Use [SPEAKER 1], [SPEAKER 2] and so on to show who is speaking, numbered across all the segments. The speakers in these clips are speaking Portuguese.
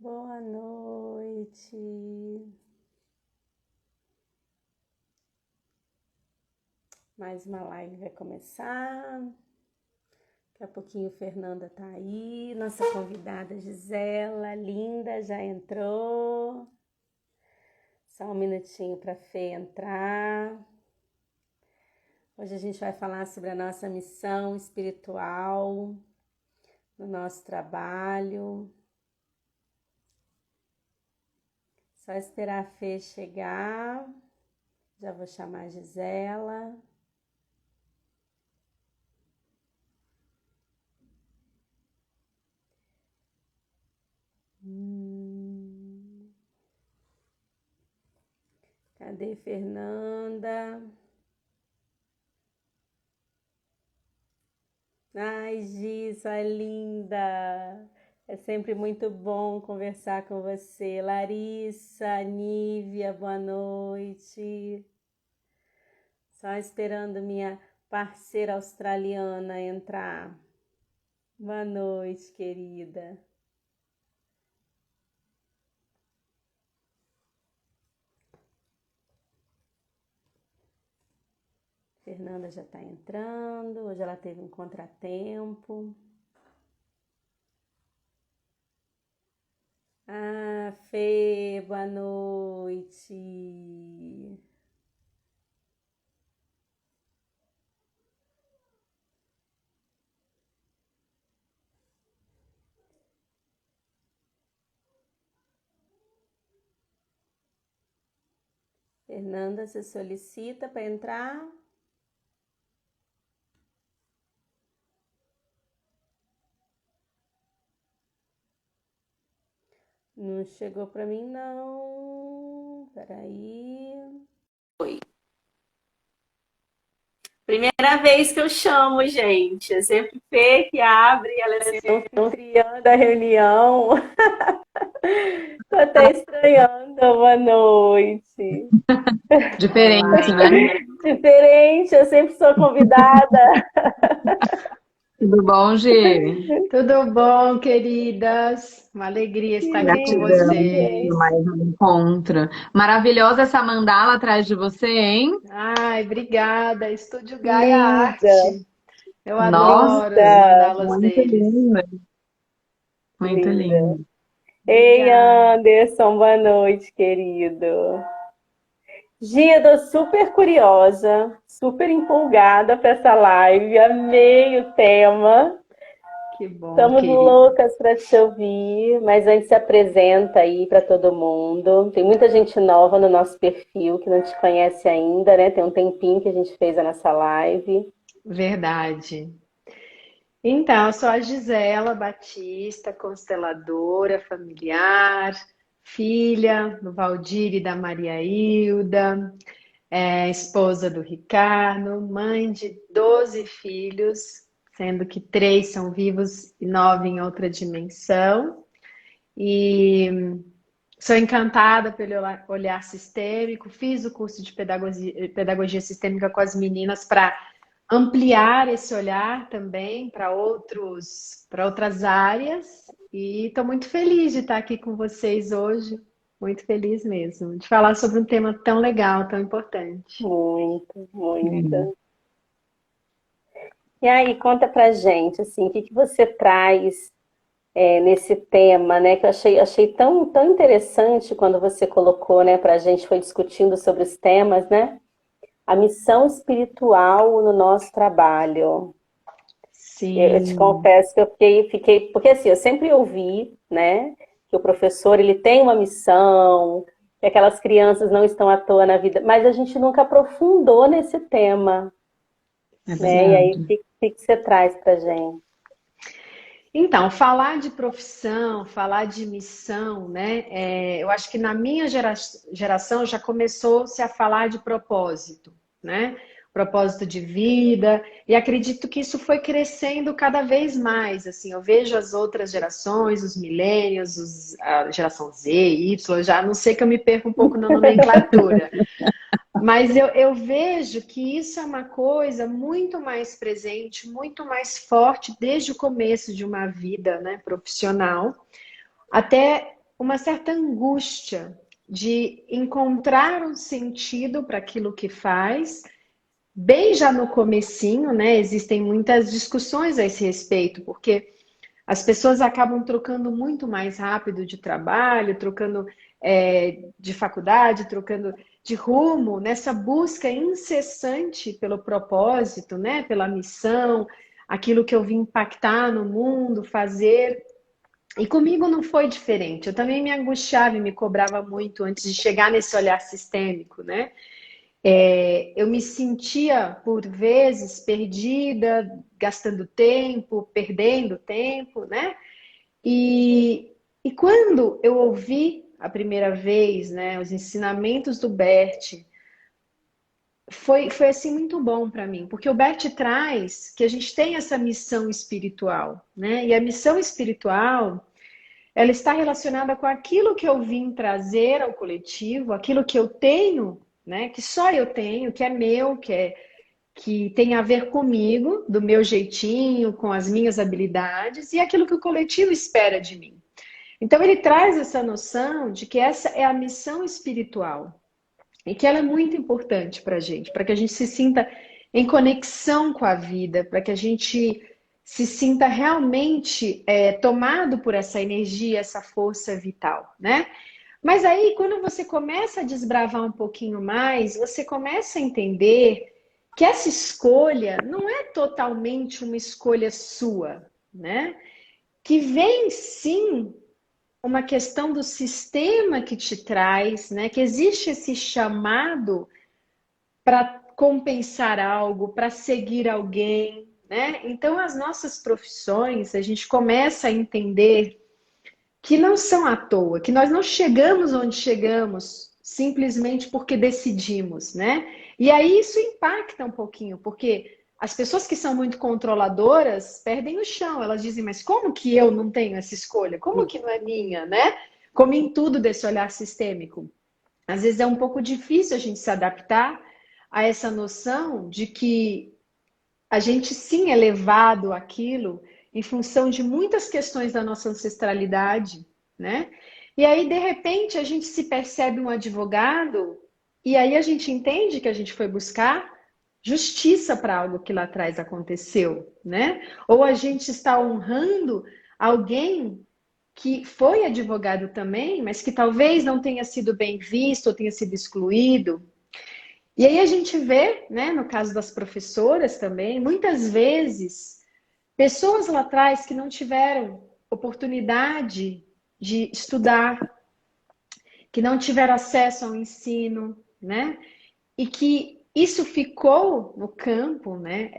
[SPEAKER 1] Boa noite. Mais uma live vai começar. Daqui a pouquinho Fernanda tá aí. Nossa convidada Gisela, linda, já entrou. Só um minutinho para a Fê entrar. Hoje a gente vai falar sobre a nossa missão espiritual no nosso trabalho. Só esperar a Fê chegar. Já vou chamar a Gisela. Cadê Fernanda? Ai, Gi, sua linda! É sempre muito bom conversar com você. Larissa, Nívia, boa noite. Só esperando minha parceira australiana entrar. Boa noite, querida. Fernanda já está entrando. Hoje ela teve um contratempo. Ah, Fê, boa noite. Fernanda, você solicita para entrar? Não chegou para mim, não. Peraí. Oi. Primeira vez que eu chamo, gente. É sempre Fê que abre, ela é sempre anfitriã da reunião. Tô até estranhando. Boa noite.
[SPEAKER 2] Diferente, né?
[SPEAKER 1] Diferente, eu sempre sou convidada.
[SPEAKER 2] Tudo bom, Gi?
[SPEAKER 3] Tudo bom, queridas? Uma alegria
[SPEAKER 1] Que
[SPEAKER 3] estar aqui com
[SPEAKER 2] Gratidão
[SPEAKER 1] linda.
[SPEAKER 2] por
[SPEAKER 3] vocês.
[SPEAKER 2] mais um encontro. Maravilhosa essa mandala atrás de você, hein?
[SPEAKER 3] Ai, obrigada. Estúdio Gaia
[SPEAKER 1] Linda,
[SPEAKER 3] Arte. Eu
[SPEAKER 2] Nossa,
[SPEAKER 3] adoro as
[SPEAKER 1] linda,
[SPEAKER 3] mandalas
[SPEAKER 2] muito
[SPEAKER 3] deles.
[SPEAKER 2] linda, muito
[SPEAKER 1] linda.
[SPEAKER 2] linda.
[SPEAKER 1] Ei,
[SPEAKER 3] Obrigada.
[SPEAKER 1] Anderson, boa noite, querido. Gia, tô super curiosa, super empolgada para essa live. Amei o tema.
[SPEAKER 3] Que bom,
[SPEAKER 1] Estamos
[SPEAKER 3] querida.
[SPEAKER 1] loucas para te ouvir, mas antes se apresenta aí para todo mundo. Tem muita gente nova no nosso perfil que não te conhece ainda, né? Tem um tempinho que a gente fez a nossa live.
[SPEAKER 3] Verdade. Então, eu sou a Gisela Batista, consteladora familiar, filha do Valdir e da Maria Hilda, esposa do Ricardo, mãe de 12 filhos, sendo que 3 são vivos e 9 em outra dimensão. E sou encantada pelo olhar sistêmico, fiz o curso de pedagogia sistêmica com as meninas para ampliar esse olhar também para outras áreas. E estou muito feliz de estar aqui com vocês hoje, muito feliz mesmo, de falar sobre um tema tão legal, tão importante.
[SPEAKER 1] Muito,
[SPEAKER 2] Hum.
[SPEAKER 1] muito. E aí, conta pra gente, assim, o que que você traz nesse tema, né? Que eu achei tão interessante quando você colocou, né, pra gente, foi discutindo sobre os temas, né? A missão espiritual no nosso trabalho. Eu te
[SPEAKER 3] Sim,
[SPEAKER 1] confesso que eu fiquei, porque assim, eu sempre ouvi, né, que o professor ele tem uma missão, que aquelas crianças não estão à toa na vida, mas a gente nunca aprofundou nesse tema,
[SPEAKER 2] É
[SPEAKER 1] né? E aí,
[SPEAKER 2] verdade.
[SPEAKER 1] que você traz pra gente?
[SPEAKER 3] então, falar de profissão, falar de missão, né? Eu acho que na minha geração já começou-se a falar de propósito, né? Propósito de vida, e acredito que isso foi crescendo cada vez mais. Assim, eu vejo as outras gerações, os millennials, a geração Z, Y, já não sei que eu me perco um pouco na nomenclatura. Mas eu vejo que isso é uma coisa muito mais presente, muito mais forte desde o começo de uma vida, né, profissional, até uma certa angústia de encontrar um sentido para aquilo que faz, bem já no comecinho, né? Existem muitas discussões a esse respeito, porque as pessoas acabam trocando muito mais rápido de trabalho, trocando de faculdade, trocando de rumo, nessa busca incessante pelo propósito, né? Pela missão, aquilo que eu vim impactar no mundo, fazer. E comigo não foi diferente. Eu também me angustiava e me cobrava muito antes de chegar nesse olhar sistêmico, né? Eu me sentia, por vezes, perdida, gastando tempo, perdendo tempo, né? E quando eu ouvi a primeira vez, né, os ensinamentos do Bert, foi assim muito bom para mim, porque o Bert traz que a gente tem essa missão espiritual, né? E a missão espiritual, ela está relacionada com aquilo que eu vim trazer ao coletivo, aquilo que eu tenho, né? Que só eu tenho, que é meu, que tem a ver comigo, do meu jeitinho, com as minhas habilidades, e aquilo que o coletivo espera de mim. Então ele traz essa noção de que essa é a missão espiritual e que ela é muito importante para que a gente se sinta em conexão com a vida, para que a gente se sinta realmente tomado por essa energia, essa força vital, né? Mas aí, quando você começa a desbravar um pouquinho mais, você começa a entender que essa escolha não é totalmente uma escolha sua, né? Que vem sim uma questão do sistema que te traz, né? Que existe esse chamado para compensar algo, para seguir alguém, né? Então, as nossas profissões, a gente começa a entender que não são à toa, que nós não chegamos onde chegamos simplesmente porque decidimos, né? E aí isso impacta um pouquinho, porque as pessoas que são muito controladoras perdem o chão. Elas dizem, mas como que eu não tenho essa escolha? Como que não é minha, né? Como em tudo desse olhar sistêmico. Às vezes é um pouco difícil a gente se adaptar a essa noção de que a gente sim é levado àquilo em função de muitas questões da nossa ancestralidade, né? E aí, de repente, a gente se percebe um advogado e aí a gente entende que a gente foi buscar justiça para algo que lá atrás aconteceu, né? Ou a gente está honrando alguém que foi advogado também, mas que talvez não tenha sido bem visto ou tenha sido excluído. E aí a gente vê, né, no caso das professoras também, muitas vezes, pessoas lá atrás que não tiveram oportunidade de estudar, que não tiveram acesso ao ensino, né? E que isso ficou no campo, né?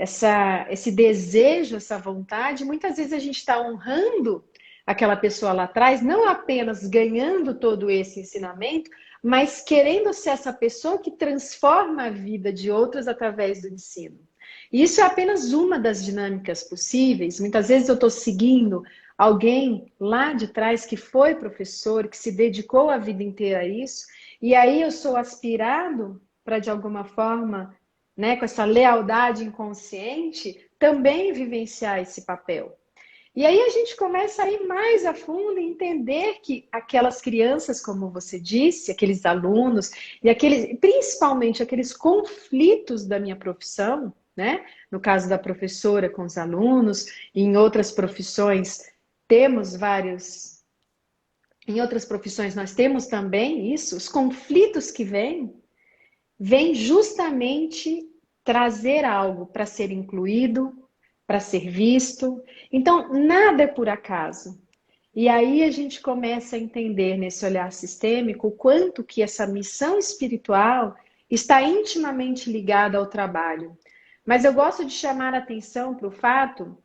[SPEAKER 3] Esse desejo, essa vontade, muitas vezes a gente está honrando aquela pessoa lá atrás, não apenas ganhando todo esse ensinamento, mas querendo ser essa pessoa que transforma a vida de outros através do ensino. E isso é apenas uma das dinâmicas possíveis. Muitas vezes eu estou seguindo alguém lá de trás que foi professor, que se dedicou a vida inteira a isso, e aí eu sou aspirado para, de alguma forma, né, com essa lealdade inconsciente, também vivenciar esse papel. E aí a gente começa a ir mais a fundo e entender que aquelas crianças, como você disse, aqueles alunos, e principalmente aqueles conflitos da minha profissão, né? No caso da professora com os alunos, e em outras profissões temos vários. Em outras profissões nós temos também isso, os conflitos que vêm justamente trazer algo para ser incluído, para ser visto. Então, nada é por acaso. E aí a gente começa a entender nesse olhar sistêmico o quanto que essa missão espiritual está intimamente ligada ao trabalho. Mas eu gosto de chamar a atenção para o fato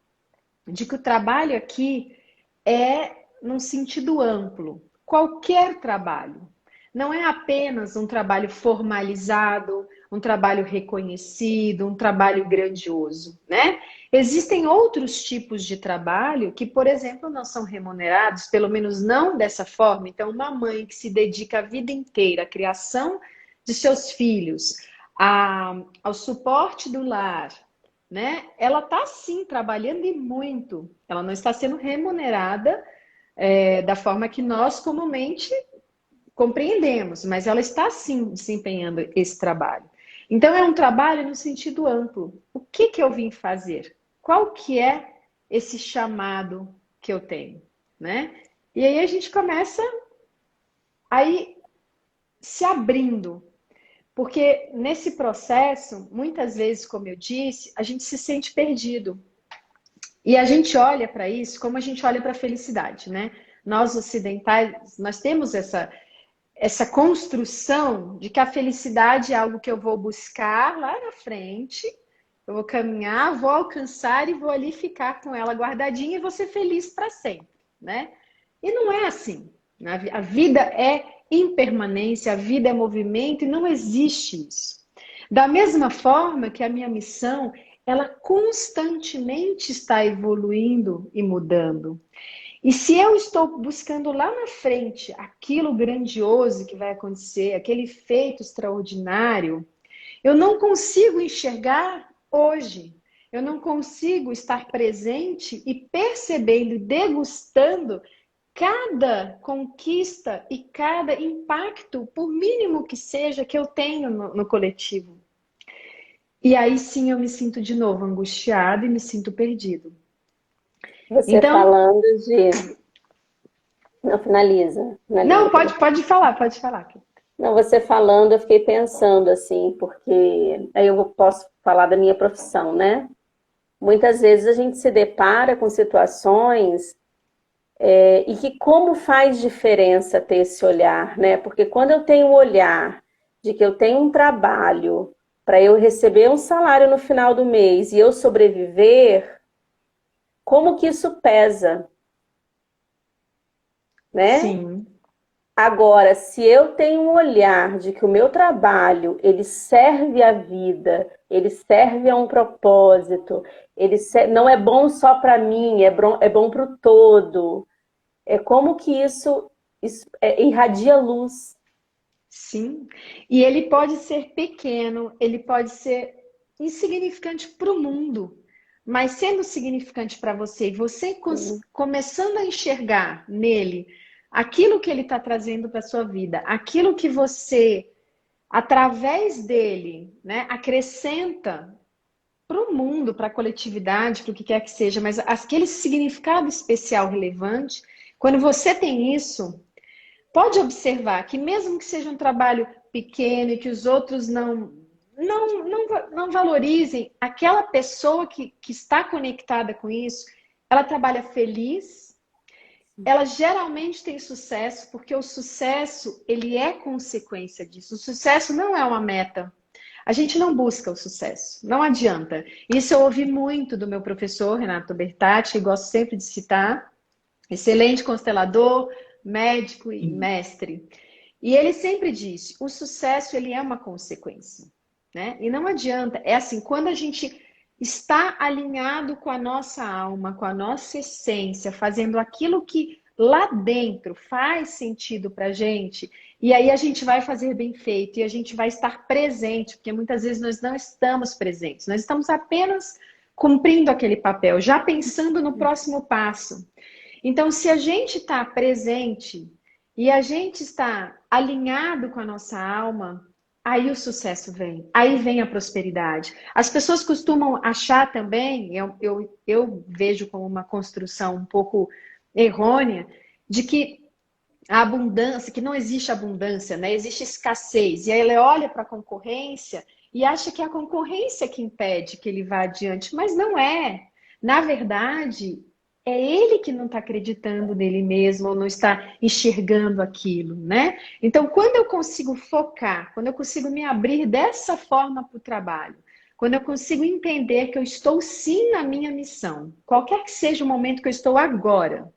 [SPEAKER 3] de que o trabalho aqui é num sentido amplo. Qualquer trabalho. Não é apenas um trabalho formalizado, um trabalho reconhecido, um trabalho grandioso, né? Existem outros tipos de trabalho que, por exemplo, não são remunerados, pelo menos não dessa forma. Então, uma mãe que se dedica a vida inteira à criação de seus filhos, ao suporte do lar, né? Ela está sim trabalhando e muito. Ela não está sendo remunerada, da forma que nós comumente compreendemos, mas ela está sim desempenhando esse trabalho. Então é um trabalho no sentido amplo. O que que eu vim fazer? Qual que é esse chamado que eu tenho, né? E aí a gente começa aí se abrindo, porque nesse processo, muitas vezes, como eu disse, a gente se sente perdido. E a gente olha para isso como a gente olha para a felicidade, né? Nós ocidentais, nós temos essa construção de que a felicidade é algo que eu vou buscar lá na frente, eu vou caminhar, vou alcançar e vou ali ficar com ela guardadinha e vou ser feliz para sempre, né? E não é assim. A vida é impermanência, a vida é movimento e não existe isso. Da mesma forma que a minha missão, ela constantemente está evoluindo e mudando. E se eu estou buscando lá na frente aquilo grandioso que vai acontecer, aquele feito extraordinário, eu não consigo enxergar hoje. Eu não consigo estar presente e percebendo e degustando cada conquista e cada impacto, por mínimo que seja, que eu tenho no coletivo. E aí sim eu me sinto de novo angustiado e me sinto perdido.
[SPEAKER 1] Você
[SPEAKER 3] Então,
[SPEAKER 1] falando de. Não, finaliza.
[SPEAKER 3] não,
[SPEAKER 1] Finaliza.
[SPEAKER 3] pode falar, pode falar.
[SPEAKER 1] Não, você falando, eu fiquei pensando assim, porque aí eu posso falar da minha profissão, né? Muitas vezes a gente se depara com situações e que como faz diferença ter esse olhar, né? Porque quando eu tenho o olhar de que eu tenho um trabalho para eu receber um salário no final do mês e eu sobreviver, como que isso pesa, né?
[SPEAKER 3] Sim,
[SPEAKER 1] Agora, se eu tenho um olhar de que o meu trabalho, ele serve à vida, ele serve a um propósito, não é bom só para mim, é bom para o todo. É como que isso irradia luz.
[SPEAKER 3] sim. E ele pode ser pequeno, ele pode ser insignificante para o mundo, mas sendo significante para você, e você começando a enxergar nele aquilo que ele está trazendo para sua vida, aquilo que você, através dele, né, acrescenta para o mundo, para a coletividade, para o que quer que seja, mas aquele significado especial relevante, quando você tem isso, pode observar que mesmo que seja um trabalho pequeno e que os outros não valorizem, aquela pessoa que está conectada com isso, ela trabalha feliz, ela geralmente tem sucesso, porque o sucesso, ele é consequência disso. O sucesso não é uma meta. A gente não busca o sucesso, não adianta. Isso eu ouvi muito do meu professor, Renato Bertatti, que gosto sempre de citar, excelente constelador, médico e mestre. E ele sempre disse, o sucesso ele é uma consequência, né? E não adianta, é assim, quando a gente está alinhado com a nossa alma, com a nossa essência, fazendo aquilo que lá dentro faz sentido pra gente, e aí a gente vai fazer bem feito e a gente vai estar presente, porque muitas vezes nós não estamos presentes, nós estamos apenas cumprindo aquele papel, já pensando no próximo passo. Então, se a gente está presente e a gente está alinhado com a nossa alma, aí o sucesso vem, aí vem a prosperidade. As pessoas costumam achar também, eu vejo como uma construção um pouco errônea, de que a abundância, que não existe abundância, né? Existe escassez. E aí ele olha para a concorrência e acha que é a concorrência que impede que ele vá adiante, mas não é. Na verdade, é ele que não está acreditando nele mesmo ou não está enxergando aquilo, né? Então, quando eu consigo focar, quando eu consigo me abrir dessa forma para o trabalho, quando eu consigo entender que eu estou sim na minha missão, qualquer que seja o momento que eu estou agora,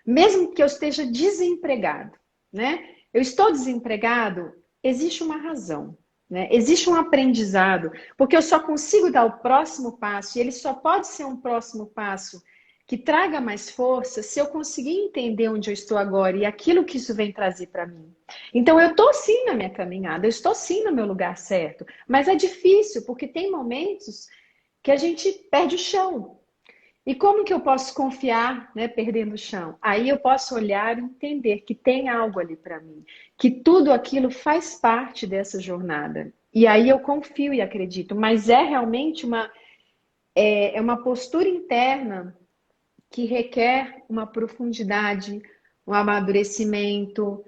[SPEAKER 3] mesmo que eu esteja desempregado, né? Eu estou desempregado, existe uma razão, né? Existe um aprendizado, porque eu só consigo dar o próximo passo, e ele só pode ser um próximo passo que traga mais força se eu conseguir entender onde eu estou agora e aquilo que isso vem trazer para mim. Então eu estou sim na minha caminhada, eu estou sim no meu lugar certo, mas é difícil porque tem momentos que a gente perde o chão. E como que eu posso confiar, né, perdendo o chão? Aí eu posso olhar e entender que tem algo ali para mim, que tudo aquilo faz parte dessa jornada. E aí eu confio e acredito, mas é realmente é uma postura interna que requer uma profundidade, um amadurecimento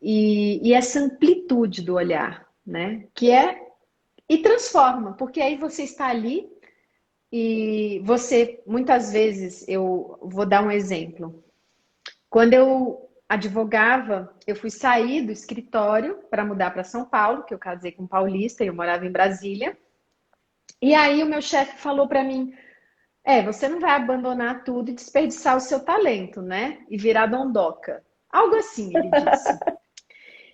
[SPEAKER 3] e essa amplitude do olhar, né? E transforma, porque aí você está ali e você, muitas vezes, eu vou dar um exemplo. Quando eu advogava, eu fui sair do escritório para mudar para São Paulo, que eu casei com um paulista e eu morava em Brasília. E aí o meu chefe falou para mim, você não vai abandonar tudo e desperdiçar o seu talento, né? E virar dondoca. Algo assim, ele disse.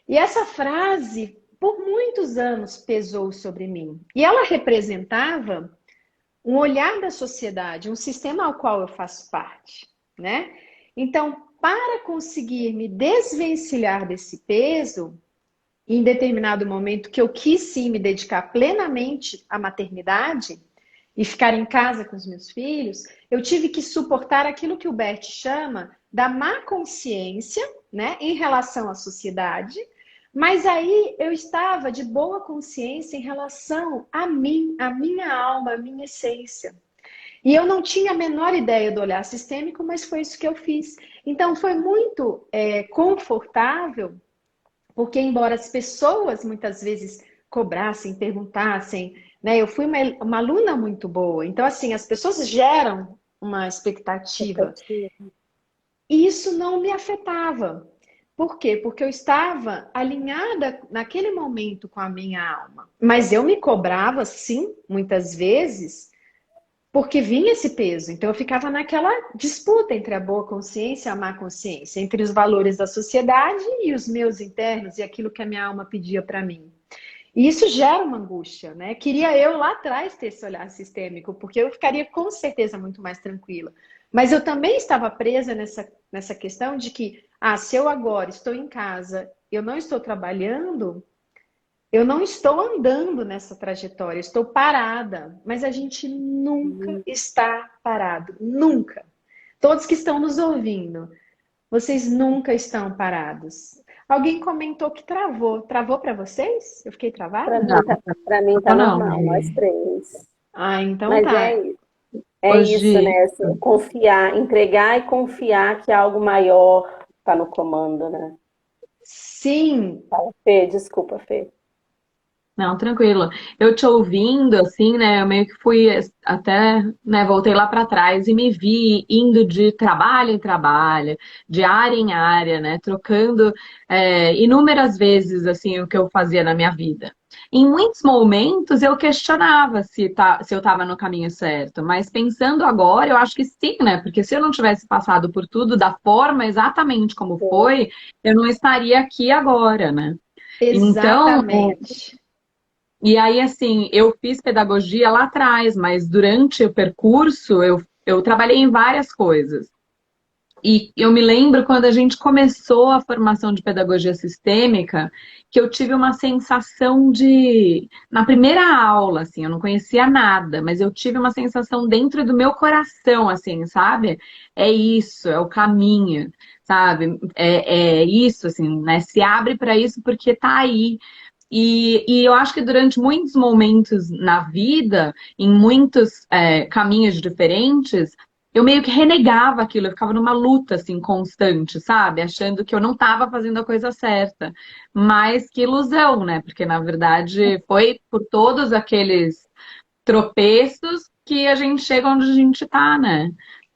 [SPEAKER 3] E essa frase, por muitos anos, pesou sobre mim. E ela representava um olhar da sociedade, um sistema ao qual eu faço parte, né? Então, para conseguir me desvencilhar desse peso, em determinado momento que eu quis sim me dedicar plenamente à maternidade e ficar em casa com os meus filhos, eu tive que suportar aquilo que o Bert chama da má consciência, né, em relação à sociedade, mas aí eu estava de boa consciência em relação a mim, a minha alma, a minha essência. E eu não tinha a menor ideia do olhar sistêmico, mas foi isso que eu fiz. Então foi muito confortável, porque embora as pessoas muitas vezes cobrassem, perguntassem, né? Eu fui uma aluna muito boa. Então, assim, as pessoas geram uma expectativa. E isso não me afetava. Por quê? Porque eu estava alinhada naquele momento com a minha alma. Mas eu me cobrava, sim, muitas vezes, porque vinha esse peso. Então eu ficava naquela disputa entre a boa consciência e a má consciência, entre os valores da sociedade e os meus internos e aquilo que a minha alma pedia para mim. E isso gera uma angústia, né? Queria eu lá atrás ter esse olhar sistêmico, porque eu ficaria com certeza muito mais tranquila. Mas eu também estava presa nessa questão de que, se eu agora estou em casa, eu não estou trabalhando, eu não estou andando nessa trajetória, estou parada. Mas a gente nunca está parado, nunca. Todos que estão nos ouvindo, vocês nunca estão parados. Alguém comentou que travou. Travou para vocês? Eu fiquei travada?
[SPEAKER 1] Pra mim tá
[SPEAKER 2] Não.
[SPEAKER 1] normal, nós três.
[SPEAKER 3] Então
[SPEAKER 1] Mas
[SPEAKER 3] tá.
[SPEAKER 1] é isso,
[SPEAKER 2] Hoje,
[SPEAKER 1] né? Assim, confiar, entregar e confiar que algo maior tá no comando, né?
[SPEAKER 3] Sim,
[SPEAKER 1] Fala, Fê, desculpa, Fê.
[SPEAKER 2] não, tranquilo. Eu te ouvindo, assim, né? Eu meio que fui até, né? Voltei lá para trás e me vi indo de trabalho em trabalho, de área em área, né? Trocando inúmeras vezes, assim, o que eu fazia na minha vida. Em muitos momentos eu questionava se eu estava no caminho certo, mas pensando agora, eu acho que sim, né? Porque se eu não tivesse passado por tudo da forma exatamente como foi, eu não estaria aqui agora, né? Então,
[SPEAKER 3] exatamente.
[SPEAKER 2] e aí, assim, eu fiz pedagogia lá atrás, mas durante o percurso eu trabalhei em várias coisas. E eu me lembro quando a gente começou a formação de pedagogia sistêmica, que eu tive uma sensação de. Na primeira aula, assim, eu não conhecia nada, mas eu tive uma sensação dentro do meu coração, assim, sabe? É isso, é o caminho, sabe? É isso, assim, né? Se abre para isso porque tá aí. E eu acho que durante muitos momentos na vida, em muitos caminhos diferentes, eu meio que renegava aquilo, eu ficava numa luta assim constante, sabe? Achando que eu não estava fazendo a coisa certa. Mas que ilusão, né? Porque na verdade foi por todos aqueles tropeços que a gente chega onde a gente tá, né?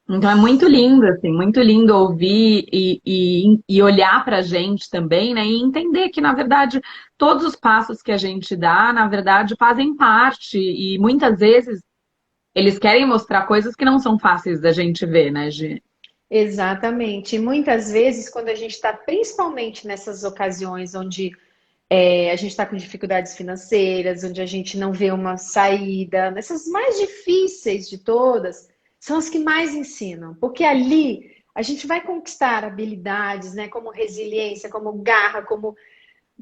[SPEAKER 2] Então é muito lindo, assim, muito lindo ouvir e olhar para a gente também, né? E entender que, na verdade, todos os passos que a gente dá, na verdade, fazem parte. E muitas vezes eles querem mostrar coisas que não são fáceis da gente ver, né, Gi?
[SPEAKER 3] Exatamente. E muitas vezes, quando a gente está, principalmente nessas ocasiões onde a gente está com dificuldades financeiras, onde a gente não vê uma saída, nessas mais difíceis de todas, são as que mais ensinam, porque ali a gente vai conquistar habilidades, né, como resiliência, como garra, como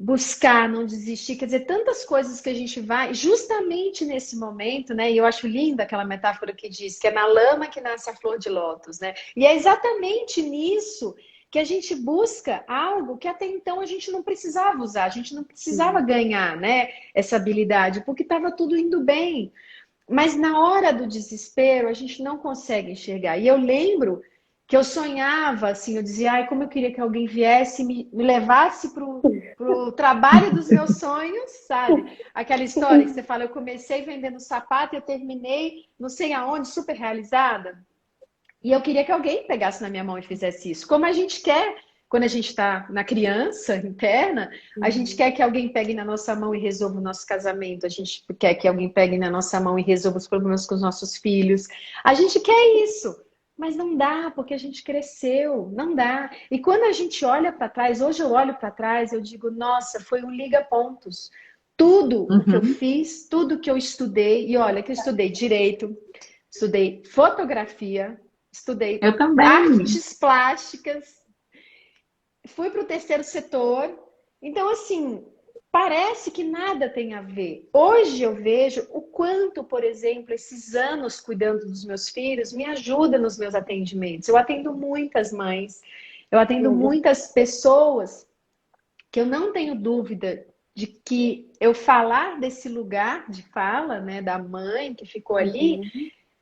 [SPEAKER 3] buscar, não desistir, quer dizer, tantas coisas que a gente vai, justamente nesse momento, né? E eu acho linda aquela metáfora que diz que é na lama que nasce a flor de lótus, né? E é exatamente nisso que a gente busca algo que até então a gente não precisava usar, a gente não precisava ganhar, né? Essa habilidade, porque estava tudo indo bem. Mas na hora do desespero, a gente não consegue enxergar. E eu lembro que eu sonhava, assim, eu dizia, ai, como eu queria que alguém viesse e me levasse pro trabalho dos meus sonhos, sabe? Aquela história que você fala, eu comecei vendendo sapato e eu terminei não sei aonde, super realizada. E eu queria que alguém pegasse na minha mão e fizesse isso. Como a gente quer, quando a gente está na criança interna, a gente quer que alguém pegue na nossa mão e resolva o nosso casamento. A gente quer que alguém pegue na nossa mão e resolva os problemas com os nossos filhos. A gente quer isso. Mas não dá, porque a gente cresceu, não dá. E quando a gente olha para trás, hoje eu olho para trás, eu digo, nossa, foi um liga-pontos. Tudo o que eu
[SPEAKER 2] Uhum.
[SPEAKER 3] fiz, tudo que eu estudei, e olha que eu estudei direito, estudei fotografia, estudei
[SPEAKER 2] Eu também.
[SPEAKER 3] artes plásticas, fui para o terceiro setor. Então, assim, parece que nada tem a ver. Hoje eu vejo o quanto, por exemplo, esses anos cuidando dos meus filhos me ajuda nos meus atendimentos. Eu atendo muitas mães, eu atendo muitas pessoas que eu não tenho dúvida de que eu falar desse lugar de fala, né, da mãe que ficou ali,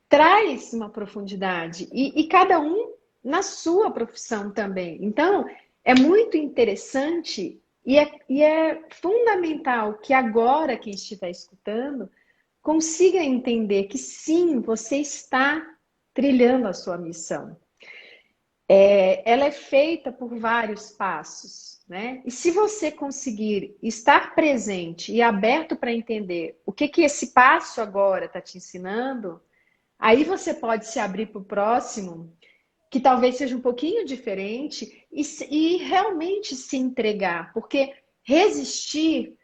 [SPEAKER 3] traz uma profundidade. E cada um na sua profissão também. Então, é muito interessante e é fundamental que agora quem estiver escutando consiga entender que sim, você está trilhando a sua missão. Ela é feita por vários passos, né? E se você conseguir estar presente e aberto para entender o que esse passo agora está te ensinando, aí você pode se abrir para o próximo, que talvez seja um pouquinho diferente, e realmente se entregar, porque resistir,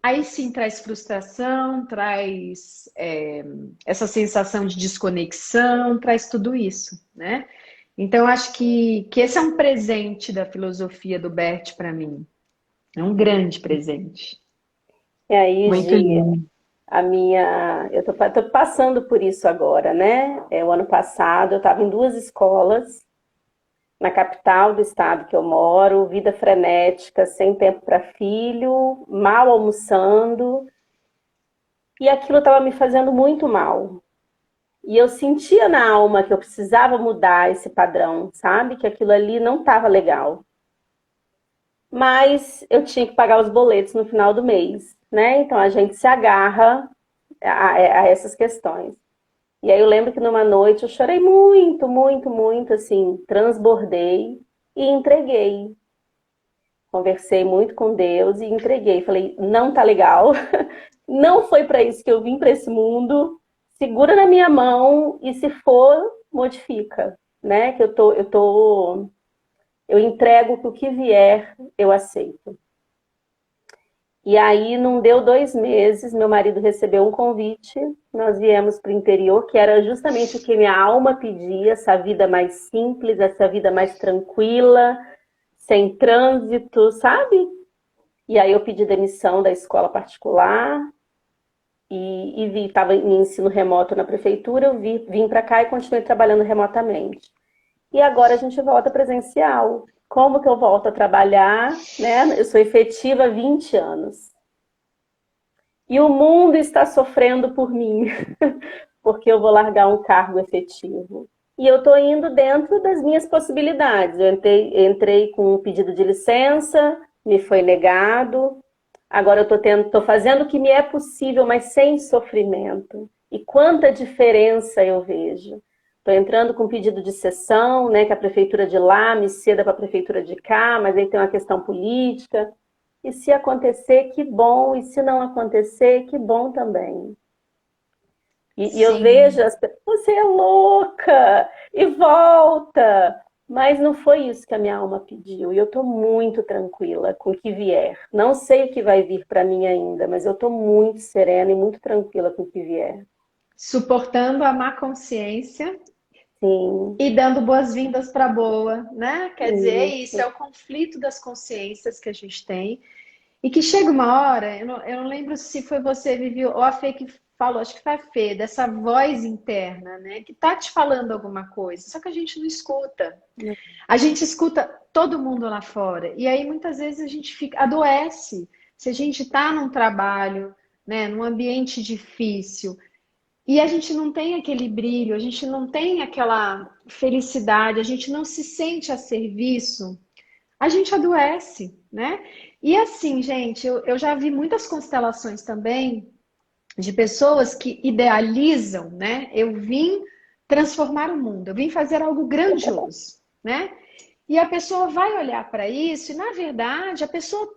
[SPEAKER 3] aí sim traz frustração, traz essa sensação de desconexão, traz tudo isso, né? Então, acho que esse é um presente da filosofia do Bert para mim. É um grande presente.
[SPEAKER 1] E aí,
[SPEAKER 2] Muito
[SPEAKER 1] Gi,
[SPEAKER 2] lindo.
[SPEAKER 1] tô passando por isso agora, né? O ano passado eu estava em duas escolas, na capital do estado que eu moro, vida frenética, sem tempo para filho, mal almoçando, e aquilo estava me fazendo muito mal. E eu sentia na alma que eu precisava mudar esse padrão, sabe? Que aquilo ali não estava legal. Mas eu tinha que pagar os boletos no final do mês, né? Então a gente se agarra a essas questões. E aí eu lembro que numa noite eu chorei muito, muito, muito, assim, transbordei e entreguei. Conversei muito com Deus e entreguei. Falei, não tá legal, não foi para isso que eu vim para esse mundo. Segura na minha mão e se for, modifica, né? Que eu entrego que o que vier, eu aceito. E aí, não deu 2 meses, meu marido recebeu um convite, nós viemos para o interior, que era justamente o que minha alma pedia, essa vida mais simples, essa vida mais tranquila, sem trânsito, sabe? E aí eu pedi demissão da escola particular e estava em ensino remoto na prefeitura, eu vim para cá e continuei trabalhando remotamente. E agora a gente volta presencial. Como que eu volto a trabalhar, né? Eu sou efetiva há 20 anos. E o mundo está sofrendo por mim, porque eu vou largar um cargo efetivo. E eu estou indo dentro das minhas possibilidades. Eu entrei com um pedido de licença, me foi negado. Agora eu estou fazendo o que me é possível, mas sem sofrimento. E quanta diferença eu vejo. Estou entrando com pedido de cessão, né, que a prefeitura de lá me ceda para a prefeitura de cá, mas aí tem uma questão política. E se acontecer, que bom. E se não acontecer, que bom também. E eu vejo
[SPEAKER 3] Sim.
[SPEAKER 1] as pessoas, você é louca, e volta. Mas não foi isso que a minha alma pediu. E eu estou muito tranquila com o que vier. Não sei o que vai vir para mim ainda, mas eu estou muito serena e muito tranquila com o que vier.
[SPEAKER 3] Suportando a má consciência
[SPEAKER 1] Sim,
[SPEAKER 3] e dando boas-vindas para boa, né? Quer dizer, é isso,
[SPEAKER 1] isso.
[SPEAKER 3] é o conflito das consciências que a gente tem. E que chega uma hora, eu não lembro se foi você, Vivi, ou a Fê que falou, acho que foi a Fê, dessa voz interna, né? Que tá te falando alguma coisa, só que a gente não escuta. A gente escuta todo mundo lá fora. E aí, muitas vezes, a gente adoece. Se a gente está num trabalho, né, num ambiente difícil, e a gente não tem aquele brilho, a gente não tem aquela felicidade, a gente não se sente a serviço, a gente adoece, né? E assim, gente, eu já vi muitas constelações também de pessoas que idealizam, né? Eu vim transformar o mundo, eu vim fazer algo grandioso, né? E a pessoa vai olhar para isso e, na verdade, a pessoa,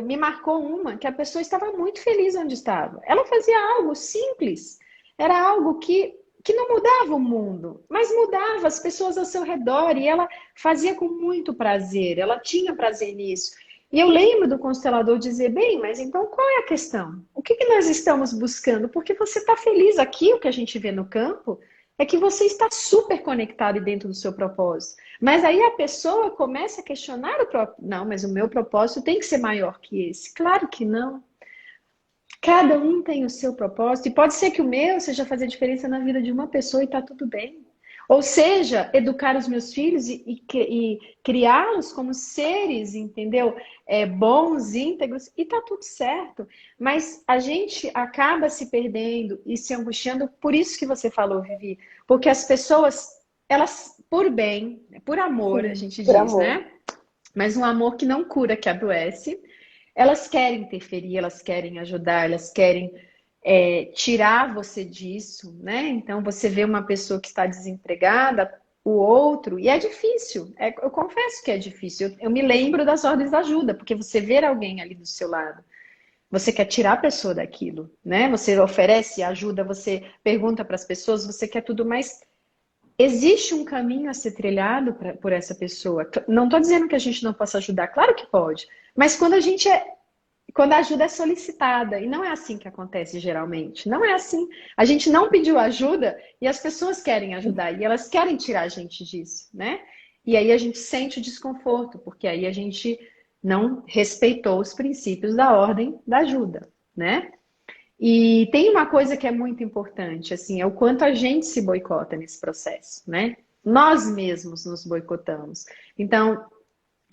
[SPEAKER 3] me marcou uma que a pessoa estava muito feliz onde estava. Ela fazia algo simples, era algo que não mudava o mundo, mas mudava as pessoas ao seu redor e ela fazia com muito prazer, ela tinha prazer nisso. E eu lembro do constelador dizer, bem, mas então qual é a questão? O que nós estamos buscando? Porque você está feliz aqui, o que a gente vê no campo, é que você está super conectado dentro do seu propósito. Mas aí a pessoa começa a questionar o próprio. Não, mas o meu propósito tem que ser maior que esse. Claro que não. Cada um tem o seu propósito. E pode ser que o meu seja fazer diferença na vida de uma pessoa e está tudo bem. Ou seja, educar os meus filhos e criá-los como seres, entendeu? Bons, íntegros, e tá tudo certo. Mas a gente acaba se perdendo e se angustiando, por isso que você falou, Vivi. Porque as pessoas, elas, por bem, por amor, a
[SPEAKER 1] Sim,
[SPEAKER 3] gente
[SPEAKER 1] por
[SPEAKER 3] diz,
[SPEAKER 1] amor.
[SPEAKER 3] né? Mas um amor que não cura, que adoece. Elas querem interferir, elas querem ajudar, elas querem tirar você disso, né? Então você vê uma pessoa que está desempregada, o outro, e é difícil. Eu confesso que é difícil. Eu me lembro das ordens da ajuda, porque você vê alguém ali do seu lado, você quer tirar a pessoa daquilo, né? Você oferece ajuda, você pergunta para as pessoas, você quer tudo, mas existe um caminho a ser trilhado por essa pessoa. Não estou dizendo que a gente não possa ajudar, claro que pode. Mas quando a ajuda é solicitada, e não é assim que acontece geralmente. Não é assim. A gente não pediu ajuda e as pessoas querem ajudar e elas querem tirar a gente disso, né? E aí a gente sente o desconforto, porque aí a gente não respeitou os princípios da ordem da ajuda, né? E tem uma coisa que é muito importante, assim, é o quanto a gente se boicota nesse processo, né? Nós mesmos nos boicotamos. Então,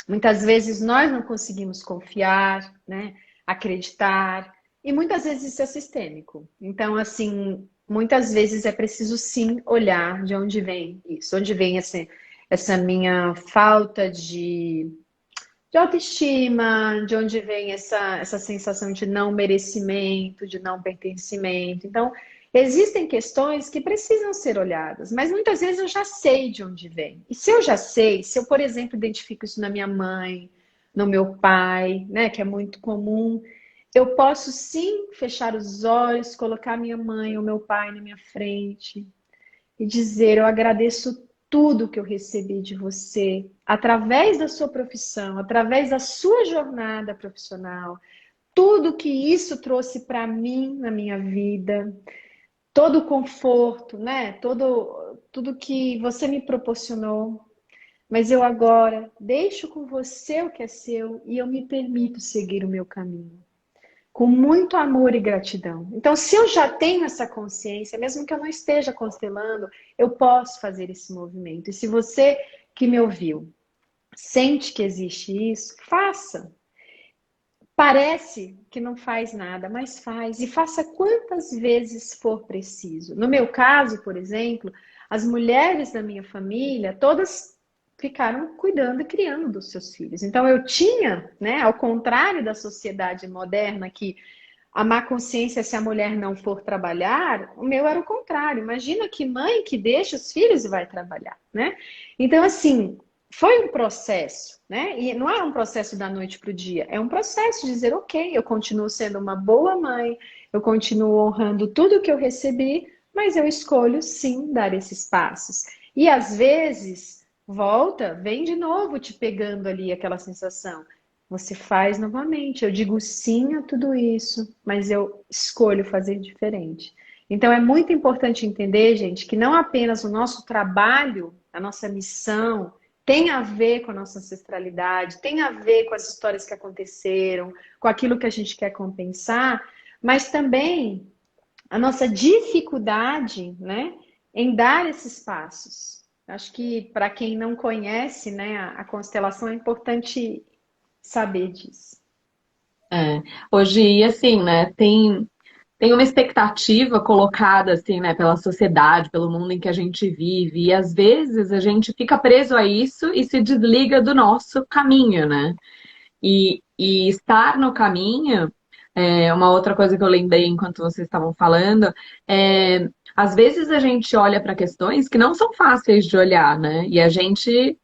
[SPEAKER 3] muitas vezes nós não conseguimos confiar, né? Acreditar, e muitas vezes isso é sistêmico. Então, assim, muitas vezes é preciso sim olhar de onde vem isso, onde vem essa minha falta de autoestima, de onde vem essa sensação de não merecimento, de não pertencimento. Então, existem questões que precisam ser olhadas, mas muitas vezes eu já sei de onde vem. E se eu já sei, se eu, por exemplo, identifico isso na minha mãe, no meu pai, né, que é muito comum, eu posso sim fechar os olhos, colocar minha mãe ou meu pai na minha frente e dizer: eu agradeço tudo que eu recebi de você, através da sua profissão, através da sua jornada profissional, tudo que isso trouxe para mim na minha vida, todo o conforto, né? Tudo que você me proporcionou. Mas eu agora deixo com você o que é seu e eu me permito seguir o meu caminho com muito amor e gratidão. Então, se eu já tenho essa consciência, mesmo que eu não esteja constelando, eu posso fazer esse movimento. E se você que me ouviu sente que existe isso, faça. Parece que não faz nada, mas faz. E faça quantas vezes for preciso. No meu caso, por exemplo, as mulheres da minha família, todas ficaram cuidando e criando dos seus filhos. Então eu tinha, né, ao contrário da sociedade moderna que a má consciência se a mulher não for trabalhar, o meu era o contrário. Imagina que mãe que deixa os filhos e vai trabalhar, né? Então assim, foi um processo, né? E não é um processo da noite para o dia, é um processo de dizer, ok, eu continuo sendo uma boa mãe, eu continuo honrando tudo que eu recebi, mas eu escolho sim dar esses passos. E às vezes volta, vem de novo te pegando ali aquela sensação. Você faz novamente. Eu digo sim a tudo isso, mas eu escolho fazer diferente. Então é muito importante entender, gente, que não apenas o nosso trabalho, a nossa missão, tem a ver com a nossa ancestralidade, tem a ver com as histórias que aconteceram, com aquilo que a gente quer compensar, mas também a nossa dificuldade, né, em dar esses passos. Acho que para quem não conhece, né, a constelação é importante saber disso.
[SPEAKER 2] É. Hoje, e assim, né, tem uma expectativa colocada, assim, né, pela sociedade, pelo mundo em que a gente vive, e às vezes a gente fica preso a isso e se desliga do nosso caminho, né? E estar no caminho, uma outra coisa que eu lembrei enquanto vocês estavam falando, é, às vezes a gente olha para questões que não são fáceis de olhar, né? E a gente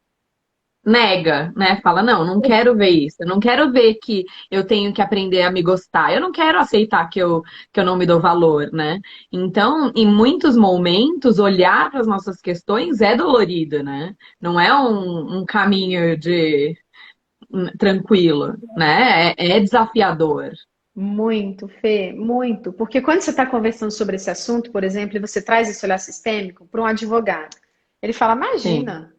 [SPEAKER 2] nega, né? Fala, não, não quero ver isso, eu não quero ver que eu tenho que aprender a me gostar, eu não quero aceitar que eu não me dou valor, né? Então, em muitos momentos, olhar para as nossas questões é dolorido, né? Não é um caminho de tranquilo, né? É desafiador.
[SPEAKER 3] Muito, Fê, muito. Porque quando você está conversando sobre esse assunto, por exemplo, e você traz esse olhar sistêmico para um advogado, ele fala:
[SPEAKER 2] Sim.
[SPEAKER 3] imagina,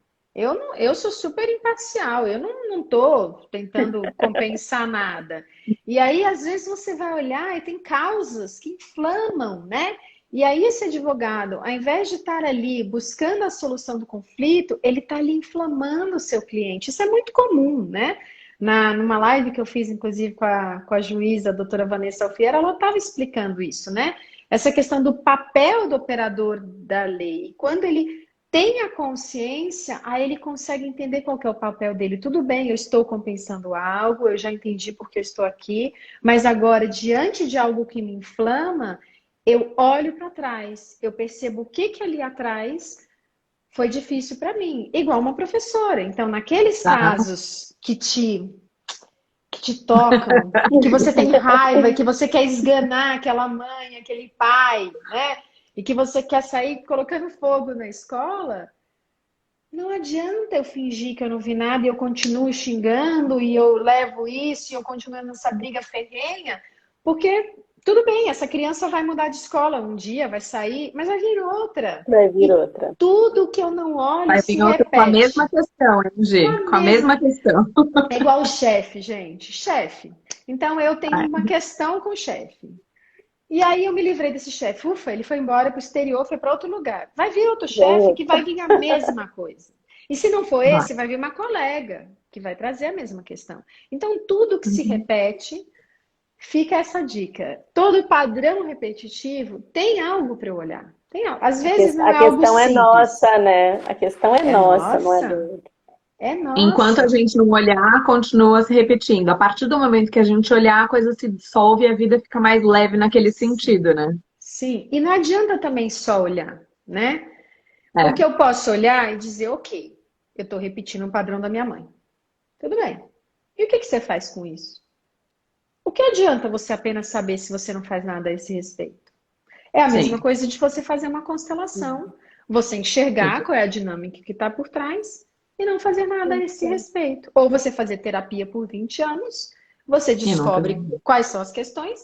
[SPEAKER 3] eu sou super imparcial, eu não estou tentando compensar nada. E aí, às vezes, você vai olhar e tem causas que inflamam, né? E aí, esse advogado, ao invés de estar ali buscando a solução do conflito, ele está ali inflamando o seu cliente. Isso é muito comum, né? Numa live que eu fiz, inclusive, com a juíza, a doutora Vanessa Alfieri, ela estava explicando isso, né? Essa questão do papel do operador da lei. Quando ele tem a consciência, aí ele consegue entender qual que é o papel dele. Tudo bem, eu estou compensando algo, eu já entendi porque eu estou aqui, mas agora, diante de algo que me inflama, eu olho para trás, eu percebo o que que ali atrás foi difícil para mim, igual uma professora. Então, naqueles
[SPEAKER 2] Tá?
[SPEAKER 3] casos que te tocam, que você tem raiva, que você quer esganar aquela mãe, aquele pai, né? E que você quer sair colocando fogo na escola, não adianta eu fingir que eu não vi nada e eu continuo xingando e eu levo isso e eu continuo nessa briga ferrenha, porque tudo bem, essa criança vai mudar de escola um dia, vai sair, mas vai vir outra.
[SPEAKER 1] Vai vir
[SPEAKER 3] E
[SPEAKER 1] outra.
[SPEAKER 3] tudo que eu não olho
[SPEAKER 2] Vai
[SPEAKER 3] se
[SPEAKER 2] vir outro com a mesma
[SPEAKER 3] repete.
[SPEAKER 2] questão, hein,
[SPEAKER 3] Com
[SPEAKER 2] Gi?
[SPEAKER 3] a
[SPEAKER 2] Com a mesma
[SPEAKER 3] mesma.
[SPEAKER 2] questão.
[SPEAKER 3] É igual o chefe, gente. Chefe. Então eu tenho
[SPEAKER 2] Vai.
[SPEAKER 3] uma questão com o chefe. E aí eu me livrei desse chefe. Ufa, ele foi embora para o exterior, foi para outro lugar. Vai vir outro
[SPEAKER 1] Vem
[SPEAKER 3] chefe que vai
[SPEAKER 1] outra.
[SPEAKER 3] vir a mesma coisa. E se não for
[SPEAKER 2] Vai.
[SPEAKER 3] esse, vai vir uma colega que vai trazer a mesma questão. Então tudo que se
[SPEAKER 2] Uhum.
[SPEAKER 3] repete, fica essa dica. Todo padrão repetitivo tem algo para eu olhar. Tem algo. Às vezes não
[SPEAKER 1] A
[SPEAKER 3] é algo
[SPEAKER 1] questão é
[SPEAKER 3] simples.
[SPEAKER 1] nossa, né? A questão é
[SPEAKER 3] É
[SPEAKER 1] nossa, não é do
[SPEAKER 3] nossa,
[SPEAKER 1] outro.
[SPEAKER 3] é
[SPEAKER 2] Enquanto a
[SPEAKER 3] nossa.
[SPEAKER 2] gente não olhar, continua se repetindo. A partir do momento que a gente olhar, a coisa se dissolve e a vida fica mais leve naquele sentido, né?
[SPEAKER 3] Sim, e não adianta também só olhar, né? Porque
[SPEAKER 2] É,
[SPEAKER 3] eu posso olhar e dizer, ok, eu estou repetindo um padrão da minha mãe. Tudo bem. E o que que você faz com isso? O que adianta você apenas saber se você não faz nada a esse respeito? É a mesma
[SPEAKER 2] sim.
[SPEAKER 3] coisa de você fazer uma constelação, você enxergar qual é a dinâmica que está por trás e não fazer nada a esse respeito. Ou você fazer terapia por 20 anos, você
[SPEAKER 2] E não fazer
[SPEAKER 3] descobre
[SPEAKER 2] nada.
[SPEAKER 3] quais são as questões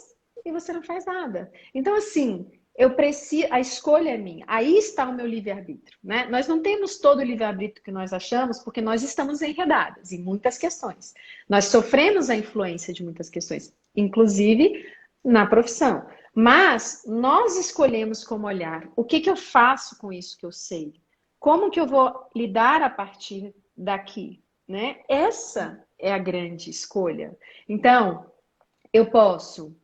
[SPEAKER 3] e você não faz nada. Então, assim, eu preciso, a escolha é minha. Aí está o meu livre-arbítrio, né? Nós não temos todo o livre-arbítrio que nós achamos, porque nós estamos enredadas em muitas questões. Nós sofremos a influência de muitas questões, inclusive na profissão. Mas nós escolhemos como olhar. O que que eu faço com isso que eu sei? Como que eu vou lidar a partir daqui, né? Essa é a grande escolha. Então, eu posso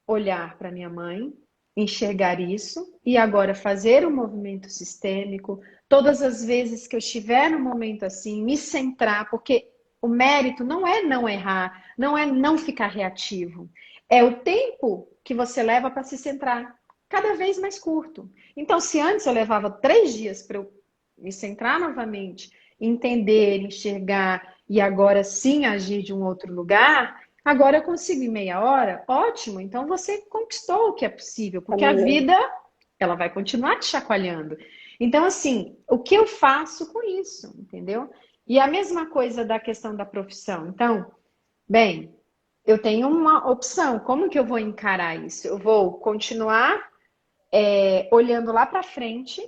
[SPEAKER 3] olhar para minha mãe, enxergar isso e agora fazer um movimento sistêmico. Todas as vezes que eu estiver num momento assim, me centrar, porque o mérito não é não errar, não é não ficar reativo. É o tempo que você leva para se centrar, cada vez mais curto. Então, se antes eu levava 3 dias para eu me centrar novamente, entender, enxergar e agora sim agir de um outro lugar, agora eu consigo em meia hora? Ótimo, então você conquistou o que é possível, porque a
[SPEAKER 1] Caminhando.
[SPEAKER 3] vida ela vai continuar te chacoalhando. Então, assim, o que eu faço com isso, entendeu? E a mesma coisa da questão da profissão. Então, bem, eu tenho uma opção. Como que eu vou encarar isso? Eu vou continuar olhando lá para frente,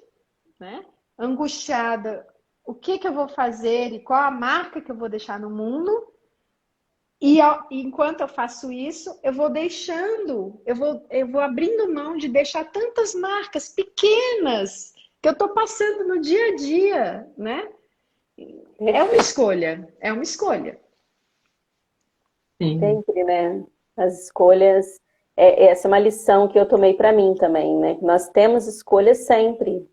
[SPEAKER 3] né? Angustiada, o que que eu vou fazer e qual a marca que eu vou deixar no mundo. E enquanto eu faço isso, eu vou deixando, eu vou abrindo mão de deixar tantas marcas pequenas que eu estou passando no dia a dia, né? É uma escolha, é uma escolha.
[SPEAKER 2] Sim.
[SPEAKER 1] Sempre, né? As escolhas, essa é uma lição que eu tomei para mim também, né? Que nós temos escolhas sempre.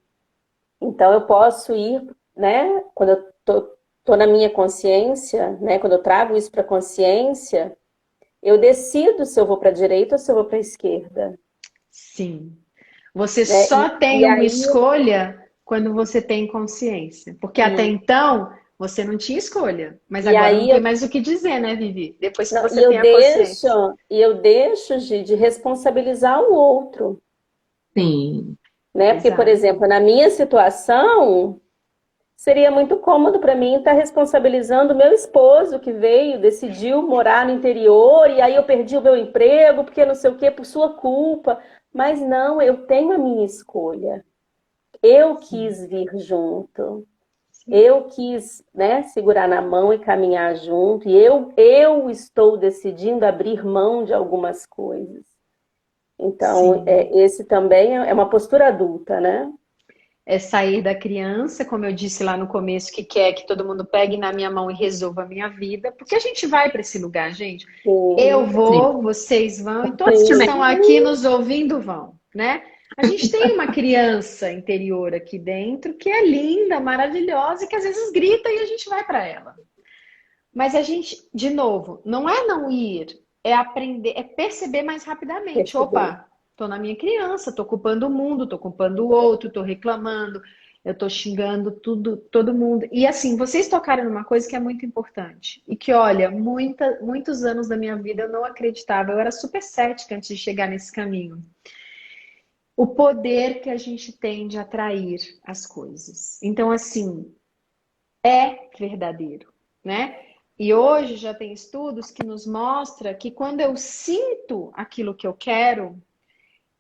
[SPEAKER 1] Então eu posso ir, né? Quando eu tô na minha consciência, né? Quando eu trago isso para consciência, eu decido se eu vou para a direita ou se eu vou para a esquerda,
[SPEAKER 3] Sim. Você
[SPEAKER 1] né?
[SPEAKER 3] só
[SPEAKER 1] E
[SPEAKER 3] tem uma
[SPEAKER 1] aí,
[SPEAKER 3] escolha quando você tem consciência. Porque até
[SPEAKER 1] e,
[SPEAKER 3] então você não tinha escolha. Mas
[SPEAKER 1] e
[SPEAKER 3] agora não
[SPEAKER 1] aí
[SPEAKER 3] tem mais o que dizer, né, Vivi? Depois que
[SPEAKER 1] não,
[SPEAKER 3] você tem a
[SPEAKER 1] deixo,
[SPEAKER 3] consciência.
[SPEAKER 1] e eu deixo de responsabilizar o outro,
[SPEAKER 2] Sim.
[SPEAKER 1] né? Porque, por
[SPEAKER 3] Exato.
[SPEAKER 1] exemplo, na minha situação, seria muito cômodo para mim estar responsabilizando o meu esposo que veio, decidiu morar no interior e aí eu perdi o meu emprego porque não sei o quê, por sua culpa. Mas não, eu tenho a minha escolha. Eu
[SPEAKER 3] Sim,
[SPEAKER 1] quis vir junto.
[SPEAKER 3] sim,
[SPEAKER 1] Eu quis, né, segurar na mão e caminhar junto. E eu estou decidindo abrir mão de algumas coisas. Então,
[SPEAKER 3] sim.
[SPEAKER 1] esse também é uma postura adulta, né?
[SPEAKER 3] É sair da criança, como eu disse lá no começo, que quer que todo mundo pegue na minha mão e resolva a minha vida, porque a gente vai para esse lugar, gente. Eu
[SPEAKER 1] Sim,
[SPEAKER 2] Sim.
[SPEAKER 3] vou, vocês vão, e todos que
[SPEAKER 2] Constantemente.
[SPEAKER 3] estão aqui nos ouvindo vão, né? A gente tem uma criança interior aqui dentro que é linda, maravilhosa e que às vezes grita e a gente vai para ela. Mas a gente, de novo, não é não ir, é aprender, é perceber mais rapidamente.
[SPEAKER 1] perceber.
[SPEAKER 3] Opa, tô na minha criança, tô culpando o mundo, tô culpando o outro, tô reclamando, eu tô xingando tudo, todo mundo. E assim, vocês tocaram numa coisa que é muito importante. E que, olha, muitos anos da minha vida eu não acreditava, eu era super cética antes de chegar nesse caminho. O poder que a gente tem de atrair as coisas. Então, assim, é verdadeiro, né? E hoje já tem estudos que nos mostra que quando eu sinto aquilo que eu quero,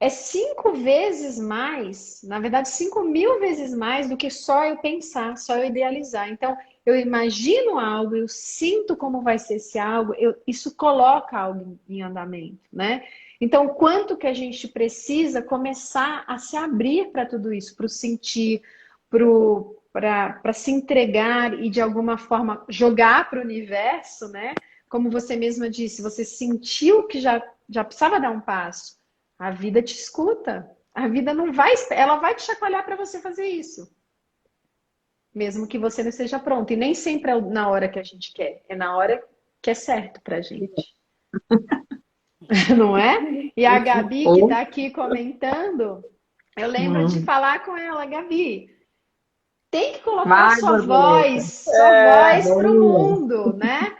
[SPEAKER 3] é 5 vezes mais, na verdade, 5.000 vezes mais do que só eu pensar, só eu idealizar. Então, eu imagino algo, eu sinto como vai ser esse algo, isso coloca algo em andamento, né? Então, quanto que a gente precisa começar a se abrir para tudo isso, para o sentir, para se entregar e de alguma forma jogar para o universo, né? Como você mesma disse, você sentiu que já precisava dar um passo. A vida te escuta. A vida não vai, ela vai te chacoalhar para você fazer isso, mesmo que você não esteja pronto. E nem sempre é na hora que a gente quer, é na hora que é certo pra gente, não é? E a Gabi que
[SPEAKER 2] Ou,
[SPEAKER 3] está aqui comentando, eu lembro de
[SPEAKER 2] hum,
[SPEAKER 3] falar com ela, Gabi, tem que colocar
[SPEAKER 2] vai, borboleta.
[SPEAKER 3] sua voz para o
[SPEAKER 2] Boa.
[SPEAKER 3] mundo, né?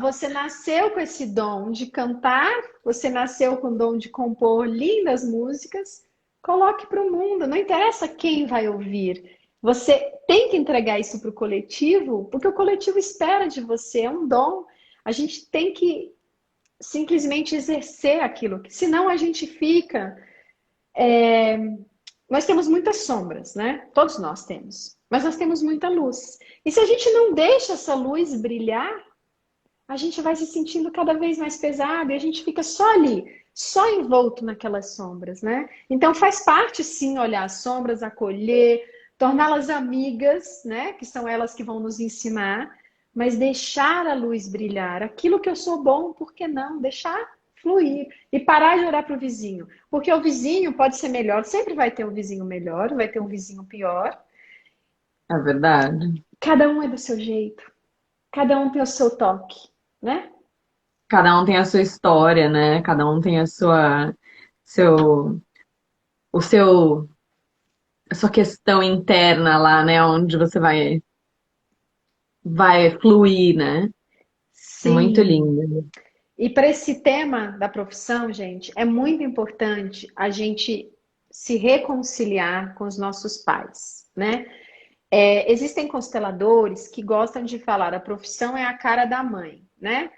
[SPEAKER 3] Você nasceu com esse dom de cantar, você nasceu com o dom de compor lindas músicas, coloque para o mundo, não interessa quem vai ouvir. Você tem que entregar isso para o coletivo, porque o coletivo espera de você, é um dom. A gente tem que simplesmente exercer aquilo, senão a gente fica nós temos muitas sombras, né? Todos nós temos. Mas nós temos muita luz. E se a gente não deixa essa luz brilhar, a gente vai se sentindo cada vez mais pesado e a gente fica só ali, só envolto naquelas sombras, né? Então faz parte sim olhar as sombras, acolher, torná-las amigas, né? Que são elas que vão nos ensinar, mas deixar a luz brilhar. Aquilo que eu sou bom, por que não? Deixar fluir e parar de olhar para o vizinho, porque o vizinho pode ser melhor, sempre vai ter um vizinho melhor, vai ter um vizinho pior.
[SPEAKER 2] É verdade.
[SPEAKER 3] Cada um é do seu jeito, cada um tem o seu toque, né?
[SPEAKER 2] Cada um tem a sua história, né? Cada um tem seu, o seu, a sua questão interna lá, né? Onde você vai fluir, né? Muito
[SPEAKER 3] Sim.
[SPEAKER 2] lindo.
[SPEAKER 3] E para esse tema da profissão, gente, é muito importante a gente se reconciliar com os nossos pais, né? Existem consteladores que gostam de falar a profissão é a cara da mãe, né?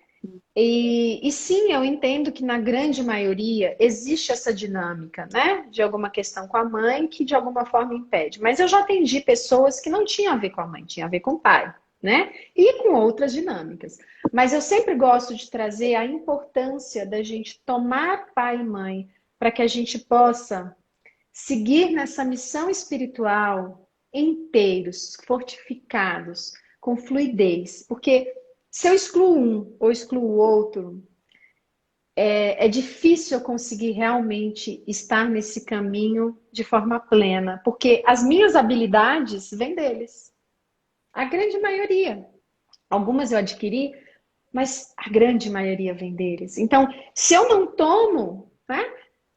[SPEAKER 3] E sim, eu entendo que na grande maioria existe essa dinâmica, né? De alguma questão com a mãe que de alguma forma impede. Mas eu já atendi pessoas que não tinham a ver com a mãe, tinha a ver com o pai, né? E com outras dinâmicas. Mas eu sempre gosto de trazer a importância da gente tomar pai e mãe para que a gente possa seguir nessa missão espiritual inteiros, fortificados, com fluidez. Porque se eu excluo um ou excluo o outro, é difícil eu conseguir realmente estar nesse caminho de forma plena, porque as minhas habilidades vêm deles. A grande maioria. Algumas eu adquiri, mas a grande maioria vem deles. Então, se eu não tomo, né,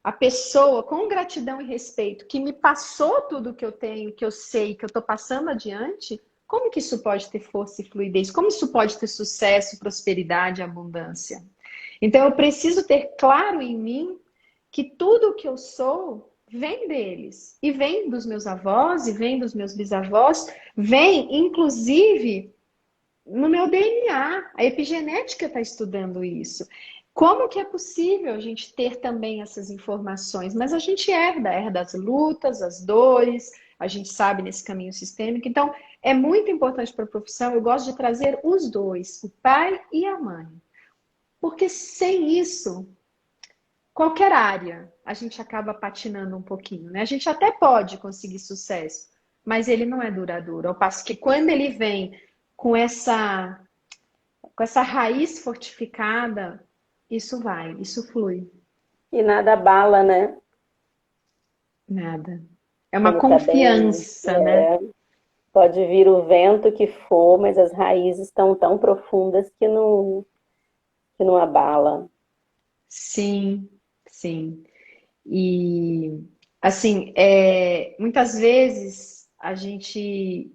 [SPEAKER 3] a pessoa com gratidão e respeito que me passou tudo que eu tenho, que eu sei, que eu estou passando adiante, como que isso pode ter força e fluidez? Como isso pode ter sucesso, prosperidade e abundância? Então, eu preciso ter claro em mim que tudo o que eu sou vem deles. E vem dos meus avós, e vem dos meus bisavós, vem, inclusive, no meu DNA. A epigenética está estudando isso. Como que é possível a gente ter também essas informações? Mas a gente herda as lutas, as dores, a gente sabe nesse caminho sistêmico. Então, é muito importante para a profissão, eu gosto de trazer os dois, o pai e a mãe. Porque sem isso, qualquer área, a gente acaba patinando um pouquinho, né? A gente até pode conseguir sucesso, mas ele não é duradouro. Ao passo que quando ele vem com essa raiz fortificada, isso vai, isso flui.
[SPEAKER 1] E nada abala, né?
[SPEAKER 3] Nada. É uma
[SPEAKER 1] Quando tá bem,
[SPEAKER 3] confiança, né?
[SPEAKER 1] pode vir o vento que for, mas as raízes estão tão profundas que não abala.
[SPEAKER 3] Sim, sim. E assim, muitas vezes a gente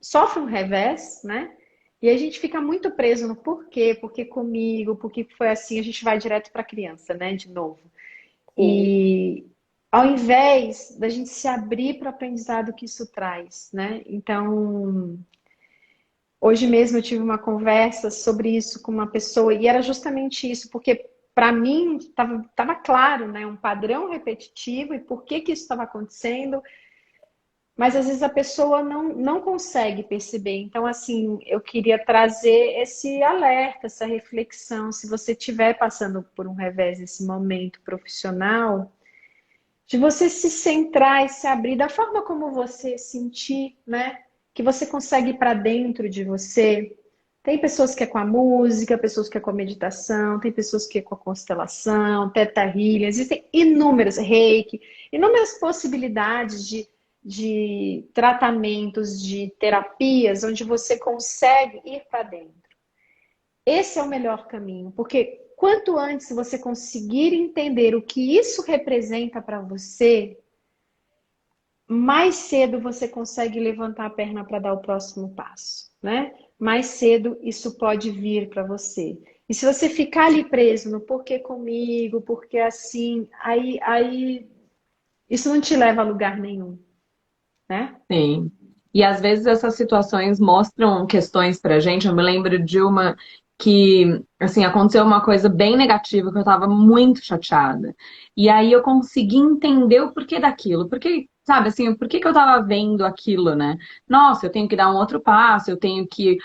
[SPEAKER 3] sofre um revés, né? E a gente fica muito preso no porquê, porque comigo, porque foi assim, a gente vai direto para a criança, né? De novo.
[SPEAKER 1] Sim.
[SPEAKER 3] E ao invés da gente se abrir para o aprendizado que isso traz, né? Então, hoje mesmo eu tive uma conversa sobre isso com uma pessoa e era justamente isso, porque para mim estava claro, né? Um padrão repetitivo e por que que isso estava acontecendo, mas às vezes a pessoa não consegue perceber. Então, assim, eu queria trazer esse alerta, essa reflexão. Se você estiver passando por um revés nesse momento profissional, de você se centrar e se abrir da forma como você sentir, né? Que você consegue ir para dentro de você. Tem pessoas que é com a música, pessoas que é com a meditação, tem pessoas que é com a constelação, teta healing, existem inúmeras, reiki, inúmeras possibilidades de tratamentos, de terapias, onde você consegue ir para dentro. Esse é o melhor caminho, porque quanto antes você conseguir entender o que isso representa para você, mais cedo você consegue levantar a perna para dar o próximo passo, né? Mais cedo isso pode vir para você. E se você ficar ali preso no porquê comigo, porquê assim, aí isso não te leva a lugar nenhum, né?
[SPEAKER 2] Sim. E às vezes essas situações mostram questões pra gente. Eu me lembro de uma que, assim, aconteceu uma coisa bem negativa que eu tava muito chateada. E aí eu consegui entender o porquê daquilo. Porque, sabe, assim, o porquê que eu tava vendo aquilo, né? Nossa, eu tenho que dar um outro passo, eu tenho que,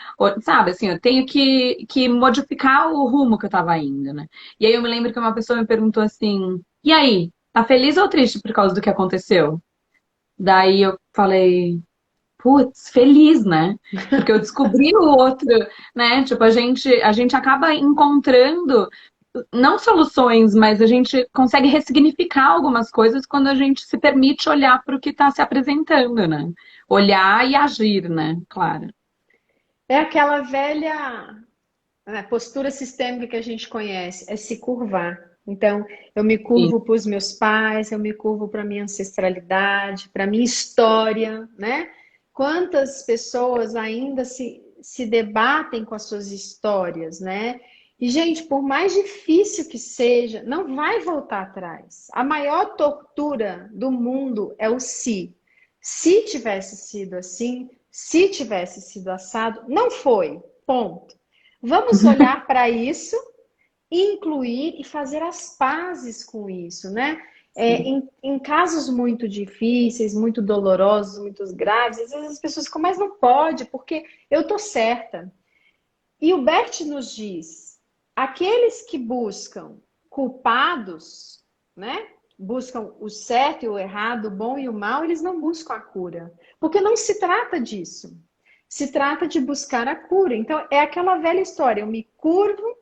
[SPEAKER 2] sabe, assim, eu tenho que modificar o rumo que eu tava indo, né? E aí eu me lembro que uma pessoa me perguntou assim: e aí, tá feliz ou triste por causa do que aconteceu? Daí eu falei, putz, feliz, né? Porque eu descobri o outro, né? Tipo, a gente acaba encontrando não soluções, mas a gente consegue ressignificar algumas coisas quando a gente se permite olhar para o que está se apresentando, né? Olhar e agir, né? Claro.
[SPEAKER 3] É aquela velha, né, postura sistêmica que a gente conhece, é se curvar. Então, eu me
[SPEAKER 2] Sim,
[SPEAKER 3] curvo para os meus pais, eu me curvo para a minha ancestralidade, para a minha história, né? Quantas pessoas ainda se debatem com as suas histórias, né? E, gente, por mais difícil que seja, não vai voltar atrás. A maior tortura do mundo é o se. Se tivesse sido assim, se tivesse sido assado, não foi. Ponto. Vamos olhar para isso, incluir e fazer as pazes com isso, né?
[SPEAKER 2] Sim.
[SPEAKER 3] Em casos muito difíceis, muito dolorosos, muito graves, às vezes as pessoas ficam, mas não pode, porque eu tô certa. E o Bert nos diz, aqueles que buscam culpados, né? Buscam o certo e o errado, o bom e o mal, eles não buscam a cura. Porque não se trata disso. Se trata de buscar a cura. Então, é aquela velha história, eu me curvo,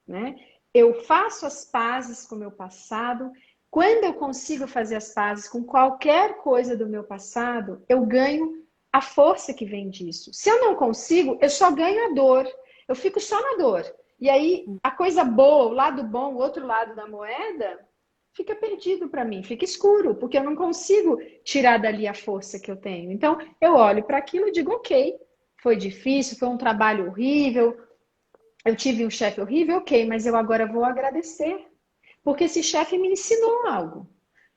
[SPEAKER 3] né? Eu faço as pazes com o meu passado. Quando eu consigo fazer as pazes com qualquer coisa do meu passado, eu ganho a força que vem disso. Se eu não consigo, eu só ganho a dor. Eu fico só na dor. E aí, a coisa boa, o lado bom, o outro lado da moeda, fica perdido para mim, fica escuro, porque eu não consigo tirar dali a força que eu tenho. Então, eu olho para aquilo e digo, ok, foi difícil, foi um trabalho horrível, eu tive um chefe horrível, ok, mas eu agora vou agradecer. Porque esse chefe me ensinou algo.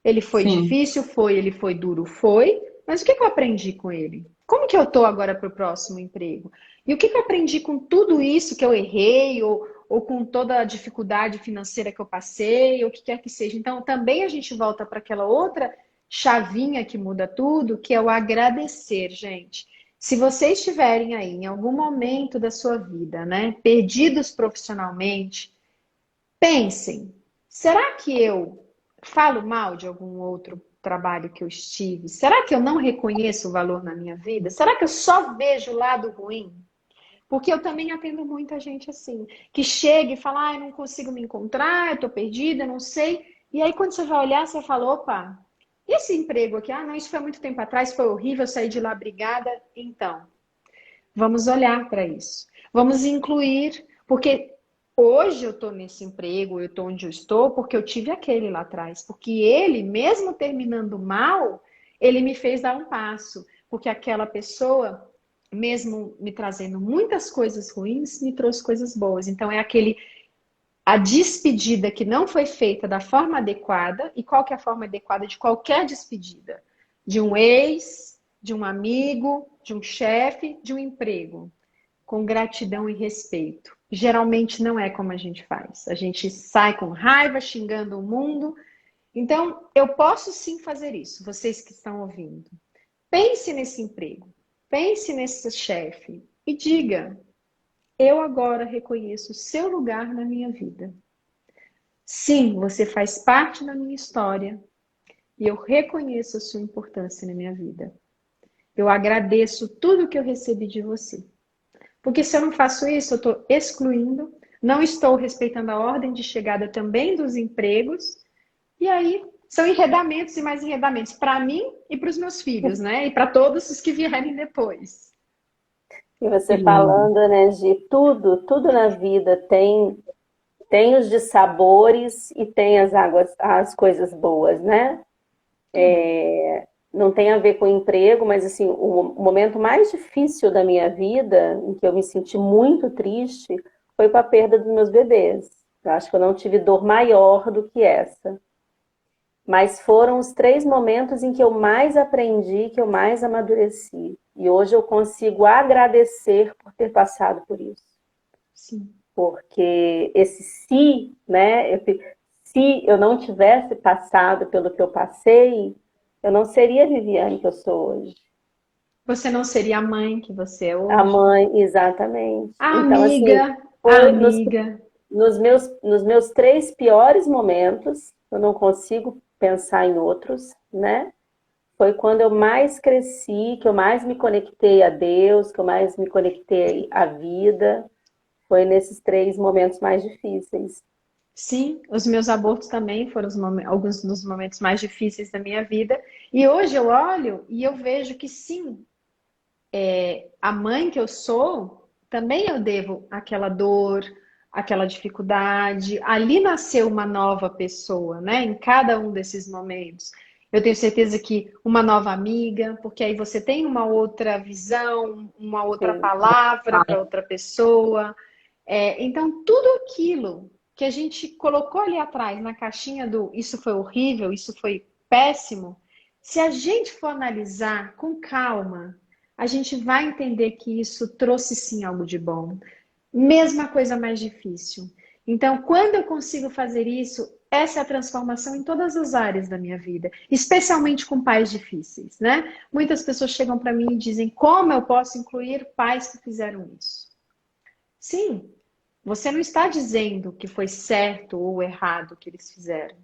[SPEAKER 3] Ele foi
[SPEAKER 2] Sim.
[SPEAKER 3] difícil, foi, ele foi duro, foi, mas o que eu aprendi com ele? Como que eu estou agora para o próximo emprego? E o que eu aprendi com tudo isso que eu errei, ou com toda a dificuldade financeira que eu passei, ou o que quer que seja. Então, também a gente volta para aquela outra chavinha que muda tudo, que é o agradecer, gente. Se vocês estiverem aí em algum momento da sua vida, né, perdidos profissionalmente, pensem, será que eu falo mal de algum outro trabalho que eu estive? Será que eu não reconheço o valor na minha vida? Será que eu só vejo o lado ruim? Porque eu também atendo muita gente assim, que chega e fala, ah, eu não consigo me encontrar, eu tô perdida, eu não sei. E aí quando você vai olhar, você fala, opa, e esse emprego aqui? Ah, não, isso foi muito tempo atrás, foi horrível, eu saí de lá brigada. Então, vamos olhar para isso. Vamos incluir, porque hoje eu estou nesse emprego, eu estou onde eu estou, porque eu tive aquele lá atrás. Porque ele, mesmo terminando mal, ele me fez dar um passo. Porque aquela pessoa, mesmo me trazendo muitas coisas ruins, me trouxe coisas boas. Então é a despedida que não foi feita da forma adequada. E qual que é a forma adequada de qualquer despedida? De um ex, de um amigo, de um chefe, de um emprego com gratidão e respeito. Geralmente não é como a gente faz. A gente sai com raiva, xingando o mundo. Então, eu posso sim fazer isso, vocês que estão ouvindo. Pense nesse emprego, pense nesse chefe e diga: eu agora reconheço o seu lugar na minha vida. Sim, você faz parte da minha história e eu reconheço a sua importância na minha vida. Eu agradeço tudo que eu recebi de você. Porque se eu não faço isso, eu estou excluindo, não estou respeitando a ordem de chegada também dos empregos, e aí são enredamentos e mais enredamentos para mim e para os meus filhos, né? E para todos os que vierem depois.
[SPEAKER 1] E
[SPEAKER 2] Que
[SPEAKER 1] você
[SPEAKER 2] lindo.
[SPEAKER 1] falando, né, de tudo, tudo na vida tem os dissabores e tem as águas, as coisas boas, né?
[SPEAKER 3] Tudo.
[SPEAKER 1] Não tem a ver com emprego, mas assim, o momento mais difícil da minha vida, em que eu me senti muito triste, foi com a perda dos meus bebês. Eu acho que eu não tive dor maior do que essa. Mas foram os 3 momentos em que eu mais aprendi, que eu mais amadureci. E hoje eu consigo agradecer por ter passado por isso.
[SPEAKER 3] Sim.
[SPEAKER 1] Porque esse se, né? Se eu não tivesse passado pelo que eu passei, eu não seria a Viviane que eu sou hoje.
[SPEAKER 3] Você não seria a mãe que você é
[SPEAKER 1] A
[SPEAKER 3] hoje?
[SPEAKER 1] mãe, exatamente.
[SPEAKER 3] A
[SPEAKER 1] Então, assim,
[SPEAKER 3] amiga, a
[SPEAKER 1] foi
[SPEAKER 3] amiga.
[SPEAKER 1] nos meus 3 piores momentos, eu não consigo pensar em outros, né? Foi quando eu mais cresci, que eu mais me conectei a Deus, que eu mais me conectei à vida. Foi nesses 3 momentos mais difíceis.
[SPEAKER 3] Sim, os meus abortos também foram alguns dos momentos mais difíceis da minha vida. E hoje eu olho e eu vejo que sim, a mãe que eu sou, também eu devo aquela dor, aquela dificuldade. Ali nasceu uma nova pessoa, né? Em cada um desses momentos. Eu tenho certeza que uma nova amiga, porque aí você tem uma outra visão, uma outra
[SPEAKER 1] Sim,
[SPEAKER 3] palavra para outra pessoa. Então, tudo aquilo que a gente colocou ali atrás, na caixinha do isso foi horrível, isso foi péssimo, se a gente for analisar com calma, a gente vai entender que isso trouxe sim algo de bom. mesma coisa mais difícil. Então, quando eu consigo fazer isso, essa é a transformação em todas as áreas da minha vida, especialmente com pais difíceis, né? Muitas pessoas chegam para mim e dizem: como eu posso incluir pais que fizeram isso? Sim, você não está dizendo que foi certo ou errado o que eles fizeram.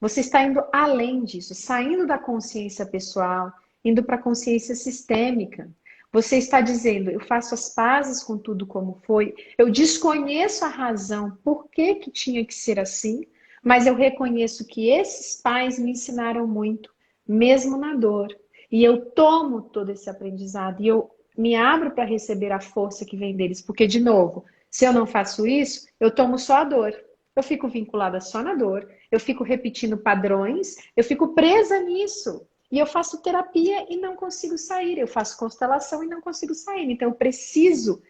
[SPEAKER 3] Você está indo além disso, saindo da consciência pessoal, indo para a consciência sistêmica. Você está dizendo: eu faço as pazes com tudo como foi, eu desconheço a razão por que que tinha que ser assim, mas eu reconheço que esses pais me ensinaram muito, mesmo na dor. E eu tomo todo esse aprendizado e eu me abro para receber a força que vem deles, porque, de novo, se eu não faço isso, eu tomo só a dor. Eu fico vinculada só na dor, eu fico repetindo padrões, eu fico presa nisso. E eu faço terapia e não consigo sair. Eu faço constelação e não consigo sair. Então eu preciso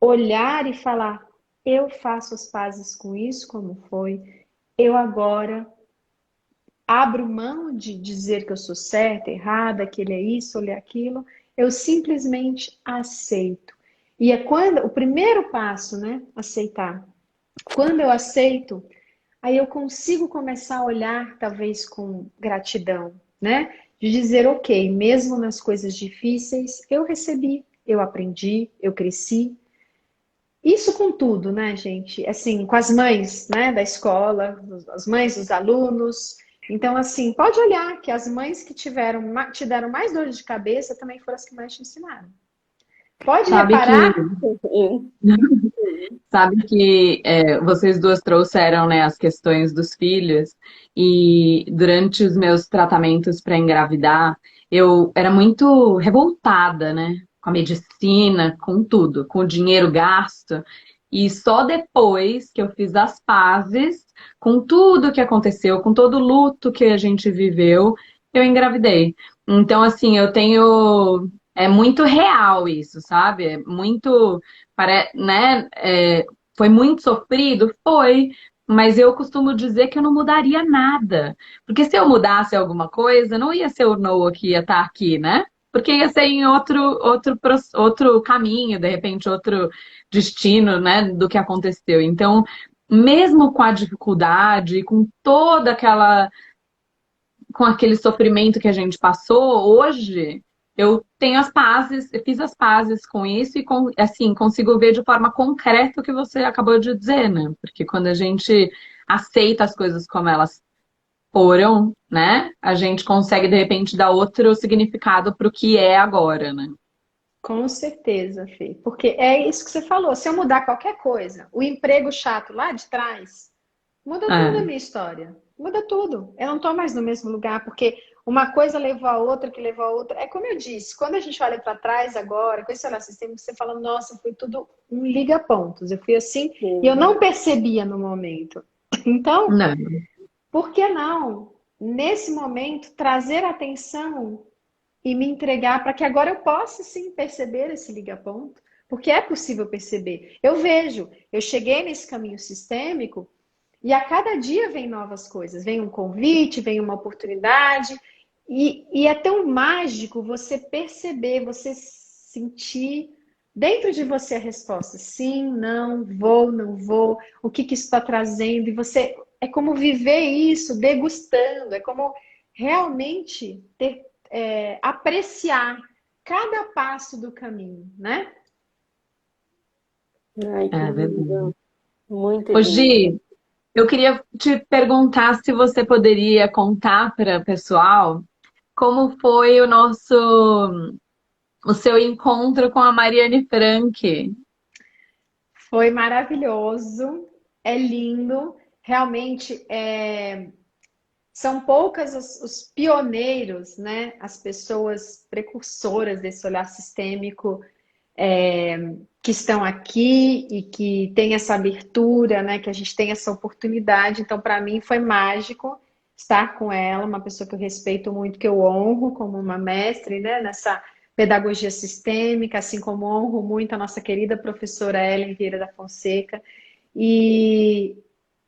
[SPEAKER 3] olhar e falar: eu faço as pazes com isso, como foi. Eu agora abro mão de dizer que eu sou certa, errada, que ele é isso, ele é aquilo. Eu simplesmente aceito. E é quando o primeiro passo, né? Aceitar. Quando eu aceito, aí eu consigo começar a olhar, talvez com gratidão, né? De dizer: ok, mesmo nas coisas difíceis, eu recebi, eu aprendi, eu cresci. Isso com tudo, né, gente? Assim, com as mães, né, da escola, as mães dos alunos. Então, assim, pode olhar que as mães que te deram mais dor de cabeça também foram as que mais te ensinaram. Pode
[SPEAKER 2] Sabe que,
[SPEAKER 3] reparar?
[SPEAKER 2] sabe que vocês duas trouxeram, né, as questões dos filhos, e durante os meus tratamentos para engravidar, eu era muito revoltada, né, com a medicina, com tudo, com o dinheiro gasto, e só depois que eu fiz as pazes com tudo que aconteceu, com todo o luto que a gente viveu, eu engravidei. Então, assim, eu tenho. É muito real isso, sabe? É muito. Né? Foi muito sofrido? Foi. Mas eu costumo dizer que eu não mudaria nada. Porque se eu mudasse alguma coisa, não ia ser o Noah que ia estar aqui, né? Porque ia ser em outro caminho, de repente, outro destino, né, do que aconteceu. Então, mesmo com a dificuldade, com toda aquela com aquele sofrimento que a gente passou, hoje eu tenho as pazes, eu fiz as pazes com isso e assim, consigo ver de forma concreta o que você acabou de dizer, né? Porque quando a gente aceita as coisas como elas foram, né? A gente consegue de repente dar outro significado para o que é agora, né?
[SPEAKER 3] Com certeza, Fê. Porque é isso que você falou. Se eu mudar qualquer coisa, o emprego chato lá de trás, muda tudo a
[SPEAKER 2] É,
[SPEAKER 3] minha história. Muda tudo. Eu não estou mais no mesmo lugar, porque uma coisa levou a outra, que levou a outra. É como eu disse, quando a gente olha para trás agora, com esse olhar sistêmico, você fala: nossa, foi tudo um liga-pontos. Eu fui assim e eu não percebia no momento. Então,
[SPEAKER 2] não.
[SPEAKER 3] por que não, nesse momento, trazer atenção e me entregar para que agora eu possa sim perceber esse liga-ponto? Porque é possível perceber. Eu vejo, eu cheguei nesse caminho sistêmico e a cada dia vem novas coisas. Vem um convite, vem uma oportunidade. E é tão mágico você perceber, você sentir dentro de você a resposta. Sim, não, vou, não vou. O que que isso está trazendo? E você é como viver isso, degustando. É como realmente apreciar cada passo do caminho, né?
[SPEAKER 1] Ai, que
[SPEAKER 2] É verdade.
[SPEAKER 1] lindo. Muito
[SPEAKER 2] Ô,
[SPEAKER 1] lindo.
[SPEAKER 2] Gi, eu queria te perguntar se você poderia contar para o pessoal como foi o seu encontro com a Mariane Frank.
[SPEAKER 3] Foi maravilhoso, é lindo. Realmente, são poucas os pioneiros, né? As pessoas precursoras desse olhar sistêmico que estão aqui e que tem essa abertura, né? Que a gente tem essa oportunidade. Então, para mim, foi mágico estar com ela, uma pessoa que eu respeito muito, que eu honro como uma mestre, né? Nessa pedagogia sistêmica, assim como honro muito a nossa querida professora Ellen Vieira da Fonseca. E,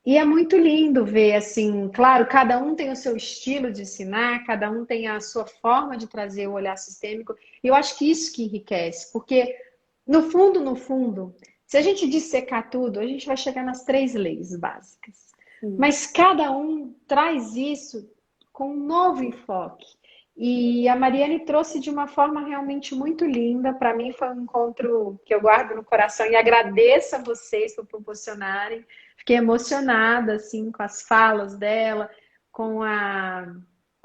[SPEAKER 3] e é muito lindo ver, assim, claro, cada um tem o seu estilo de ensinar, cada um tem a sua forma de trazer o olhar sistêmico. E eu acho que isso que enriquece, porque no fundo, Se a gente dissecar tudo, a gente vai chegar nas 3 leis básicas. Mas cada um traz isso com um novo enfoque. E a Mariane trouxe de uma forma realmente muito linda. Para mim foi um encontro que eu guardo no coração e agradeço a vocês por proporcionarem. Fiquei emocionada assim com as falas dela, com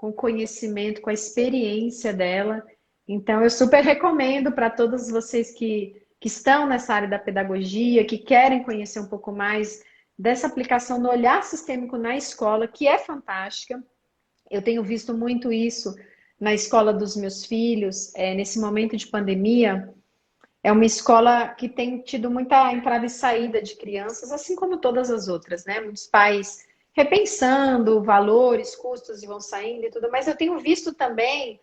[SPEAKER 3] o conhecimento, com a experiência dela. Então eu super recomendo para todos vocês que estão nessa área da pedagogia, que querem conhecer um pouco mais dessa aplicação do olhar sistêmico na escola, que é fantástica. Eu tenho visto muito isso na escola dos meus filhos, nesse momento de pandemia. É uma escola que tem tido muita entrada e saída de crianças, assim como todas as outras, né? Muitos pais repensando valores, custos e vão saindo e tudo, mas eu tenho visto também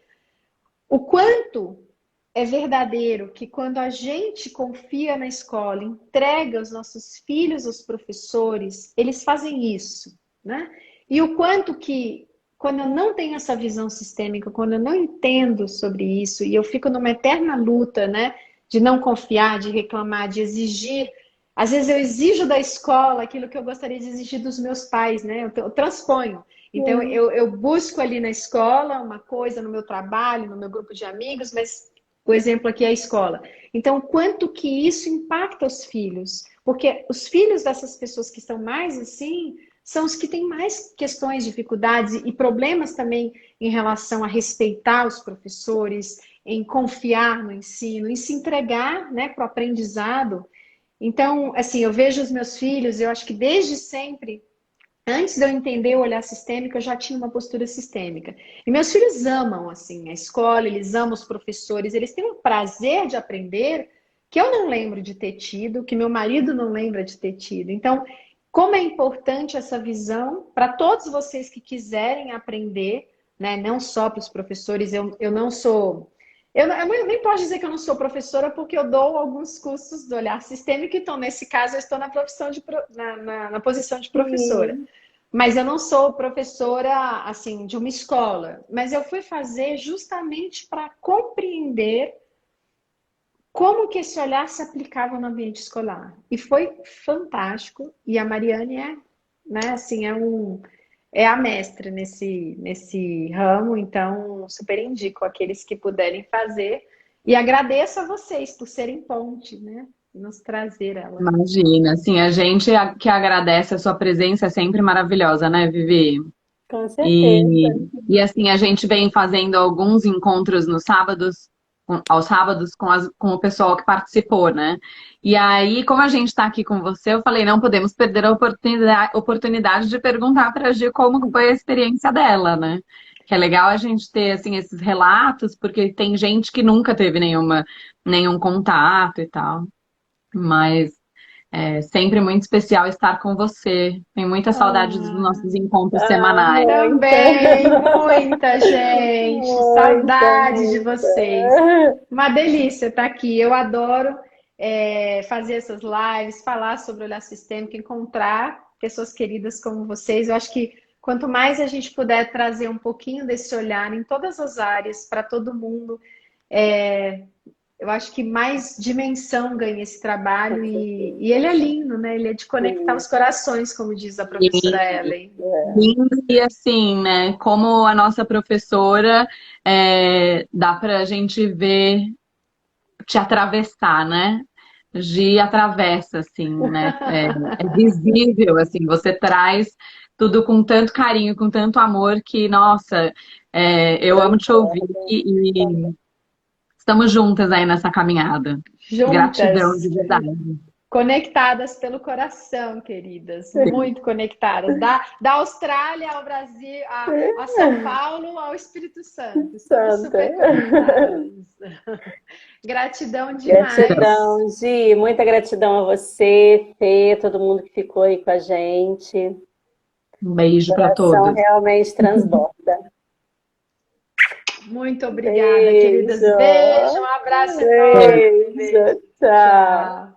[SPEAKER 3] o quanto é verdadeiro que quando a gente confia na escola, entrega os nossos filhos aos professores, eles fazem isso, né? E o quanto que quando eu não tenho essa visão sistêmica, quando eu não entendo sobre isso, e eu fico numa eterna luta, né, de não confiar, de reclamar, de exigir. Às vezes eu exijo da escola aquilo que eu gostaria de exigir dos meus pais, né? Eu transponho. Então eu busco ali na escola uma coisa, no meu trabalho, no meu grupo de amigos, mas o exemplo aqui é a escola. Então, quanto que isso impacta os filhos? Porque os filhos dessas pessoas que estão mais assim são os que têm mais questões, dificuldades e problemas também em relação a respeitar os professores, em confiar no ensino, em se entregar, né, para o aprendizado. Então, assim, eu vejo os meus filhos, eu acho que desde sempre, antes de eu entender o olhar sistêmico, eu já tinha uma postura sistêmica. E meus filhos amam, assim, a escola, eles amam os professores, eles têm um prazer de aprender que eu não lembro de ter tido, que meu marido não lembra de ter tido. Então, como é importante essa visão para todos vocês que quiserem aprender, né? Não só para os professores, eu não sou... Eu nem posso dizer que eu não sou professora porque eu dou alguns cursos do olhar sistêmico, então nesse caso eu estou na posição de professora. Mas eu não sou professora assim de uma escola, mas eu fui fazer justamente para compreender como que esse olhar se aplicava no ambiente escolar. E foi fantástico. E a Mariane né, assim, é a mestra nesse ramo, então super indico aqueles que puderem fazer. E agradeço a vocês por serem ponte, né? Nos trazer ela.
[SPEAKER 2] Imagina, assim, a gente que agradece a sua presença é sempre maravilhosa, né, Vivi?
[SPEAKER 1] Com certeza.
[SPEAKER 2] E assim, a gente vem fazendo alguns encontros nos sábados, aos sábados, com o pessoal que participou, né? E aí, como a gente está aqui com você, eu falei, não podemos perder a oportunidade de perguntar para a Gi como foi a experiência dela, né? Que é legal a gente ter, assim, esses relatos, porque tem gente que nunca teve nenhum contato e tal. Mas é sempre muito especial estar com você. Tenho muita saudade dos nossos encontros semanais.
[SPEAKER 3] Também, muita gente. Saudade de vocês.
[SPEAKER 1] Muita.
[SPEAKER 3] Uma delícia estar aqui. Eu adoro fazer essas lives, falar sobre olhar sistêmico, encontrar pessoas queridas como vocês. Eu acho que quanto mais a gente puder trazer um pouquinho desse olhar em todas as áreas, para todo mundo, eu acho que mais dimensão ganha esse trabalho e ele é lindo, né? Ele é de conectar os corações, como diz a professora Ellen.
[SPEAKER 2] Lindo e assim, né? Como a nossa professora, dá pra gente ver, te atravessar, né? Gi atravessa, assim, né? É visível, assim, você traz tudo com tanto carinho, com tanto amor que, nossa, eu amo te ouvir e estamos juntas aí nessa caminhada. Gratidão de
[SPEAKER 3] Juntas,
[SPEAKER 2] verdade.
[SPEAKER 3] conectadas pelo coração, queridas. Muito conectadas. Da Austrália ao Brasil, a São Paulo, ao Espírito Santo. Estamos super conectadas. Gratidão demais.
[SPEAKER 1] Gratidão, Gi. Muita gratidão a você, Fê, todo mundo que ficou aí com a gente.
[SPEAKER 2] Um beijo
[SPEAKER 1] O
[SPEAKER 2] para
[SPEAKER 1] coração
[SPEAKER 2] todos.
[SPEAKER 1] realmente transborda.
[SPEAKER 3] Muito obrigada, queridas. Beijo, um abraço enorme.
[SPEAKER 1] Beijo, tchau.